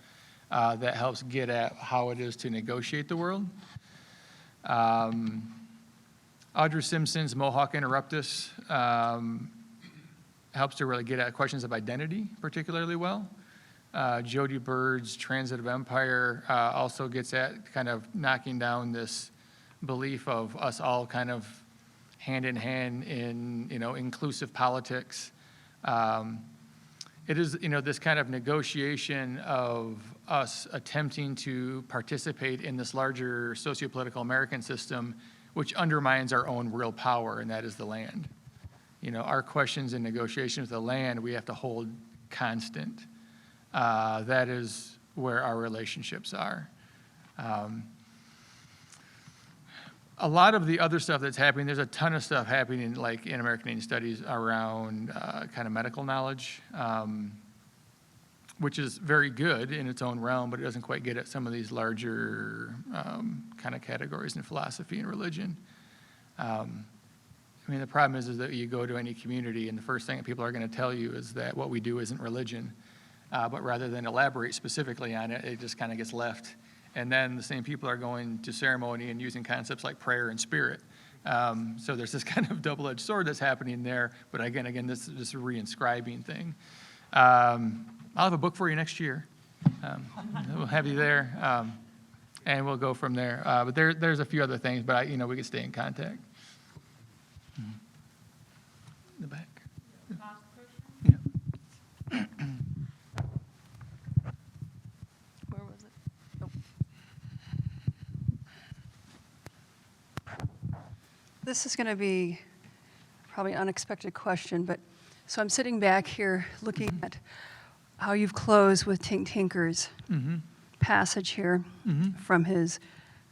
that helps get at how it is to negotiate the world. Audrey Simpson's Mohawk Interruptus helps to really get at questions of identity particularly well. Jody Bird's Transit of Empire also gets at kind of knocking down this belief of us all kind of hand in hand in, inclusive politics. It is, this kind of negotiation of us attempting to participate in this larger sociopolitical American system, which undermines our own real power, and that is the land. Our questions in negotiation with the land, we have to hold constant. That is where our relationships are. A lot of the other stuff that's happening, there's a ton of stuff happening like in American Indian Studies around kind of medical knowledge, which is very good in its own realm, but it doesn't quite get at some of these larger kind of categories in philosophy and religion. The problem is that you go to any community and the first thing that people are going to tell you is that what we do isn't religion. But rather than elaborate specifically on it, it just kind of gets left. And then the same people are going to ceremony and using concepts like prayer and spirit. So there's this kind of double-edged sword that's happening there. But again, this is just a reinscribing thing. I'll have a book for you next year. We'll have you there, and we'll go from there. But there's a few other things, but we can stay in contact. In the back. Yeah. Where was it? Oh. This is going to be probably an unexpected question, but so I'm sitting back here looking at how you've closed with Tink Tinker's passage here from his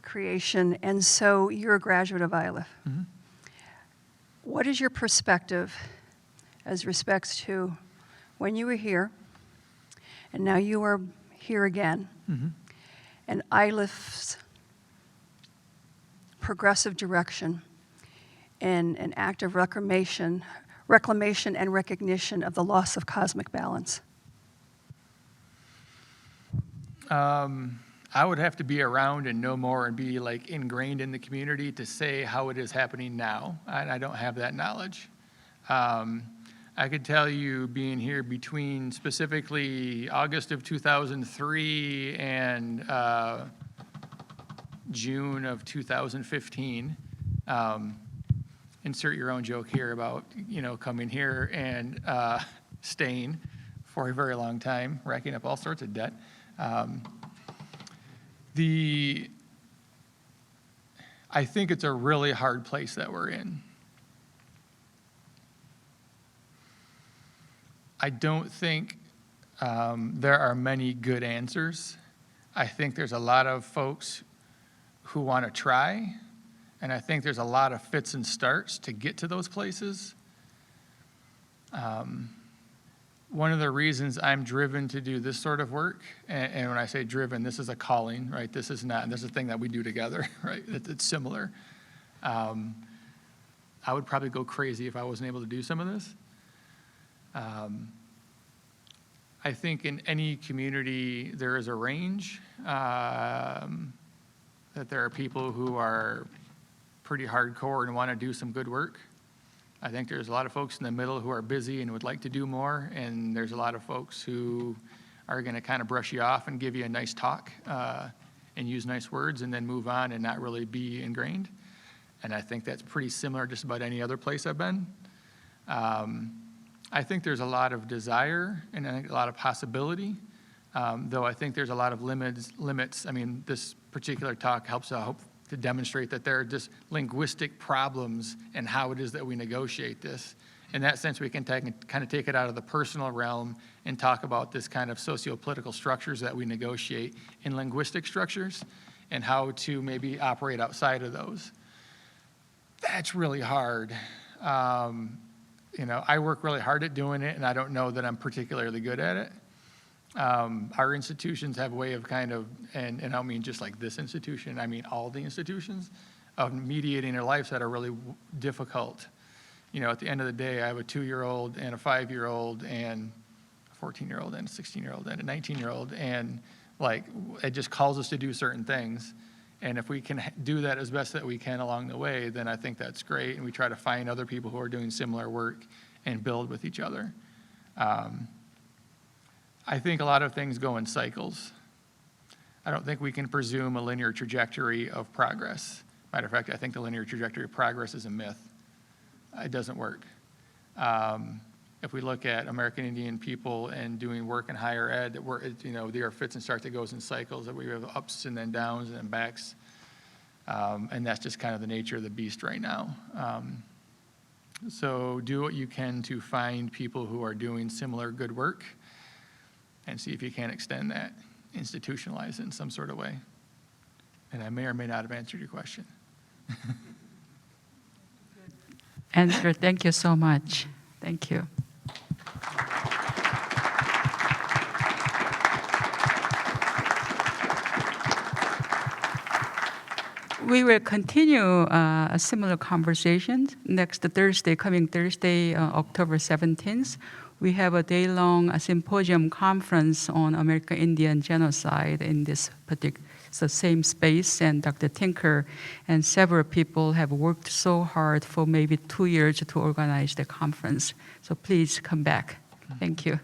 creation. And so you're a graduate of ILIF. What is your perspective as respects to when you were here and now you are here again, and ILIF's progressive direction in an act of reclamation and recognition of the loss of cosmic balance? I would have to be around and know more and be ingrained in the community to say how it is happening now. I don't have that knowledge. I could tell you being here between specifically August of 2003 and June of 2015. Insert your own joke here about, coming here and staying for a very long time, racking up all sorts of debt. I think it's a really hard place that we're in. I don't think there are many good answers. I think there's a lot of folks who want to try, and I think there's a lot of fits and starts to get to those places. One of the reasons I'm driven to do this sort of work, and when I say driven, this is a calling, right? This is not, this is a thing that we do together, right? It's similar. I would probably go crazy if I wasn't able to do some of this. I think in any community, there is a range. There that there are people who are pretty hardcore and want to do some good work. I think there's a lot of folks in the middle who are busy and would like to do more, and there's a lot of folks who are going to kind of brush you off and give you a nice talk and use nice words and then move on and not really be ingrained. And I think that's pretty similar just about any other place I've been. I think there's a lot of desire and I think a lot of possibility, though I think there's a lot of limits. I mean, this particular talk helps to demonstrate that there are just linguistic problems and how it is that we negotiate this. In that sense, we can kind of take it out of the personal realm and talk about this kind of socio-political structures that we negotiate in linguistic structures and how to maybe operate outside of those. That's really hard. You know, I work really hard at doing it, and I don't know that I'm particularly good at it. Our institutions have a way of kind of, and I don't mean just like this institution, I mean all the institutions, of mediating their lives that are really difficult. You know, at the end of the day, I have a 2-year-old and a 5-year-old and a 14-year-old and a 16-year-old and a 19-year-old, and like, it just calls us to do certain things. And if we can do that as best that we can along the way, then I think that's great. And we try to find other people who are doing similar work and build with each other. I think a lot of things go in cycles. I don't think we can presume a linear trajectory of progress. Matter of fact, I think the linear trajectory of progress is a myth. It doesn't work. If we look at American Indian people and doing work in higher ed, that we're, you know, there are fits and starts that goes in cycles, that we have ups and then downs and then backs. And that's just kind of the nature of the beast right now. So do what you can to find people who are doing similar good work and see if you can extend that, institutionalize it in some sort of way. And I may or may not have answered your question. Answer. Thank you so much. Thank you. We will continue a similar conversation next Thursday, coming Thursday, October 17th. We have a day-long symposium conference on American Indian genocide in this particular same space, and Dr. Tinker and several people have worked so hard for maybe 2 years to organize the conference. So please come back. Thank you.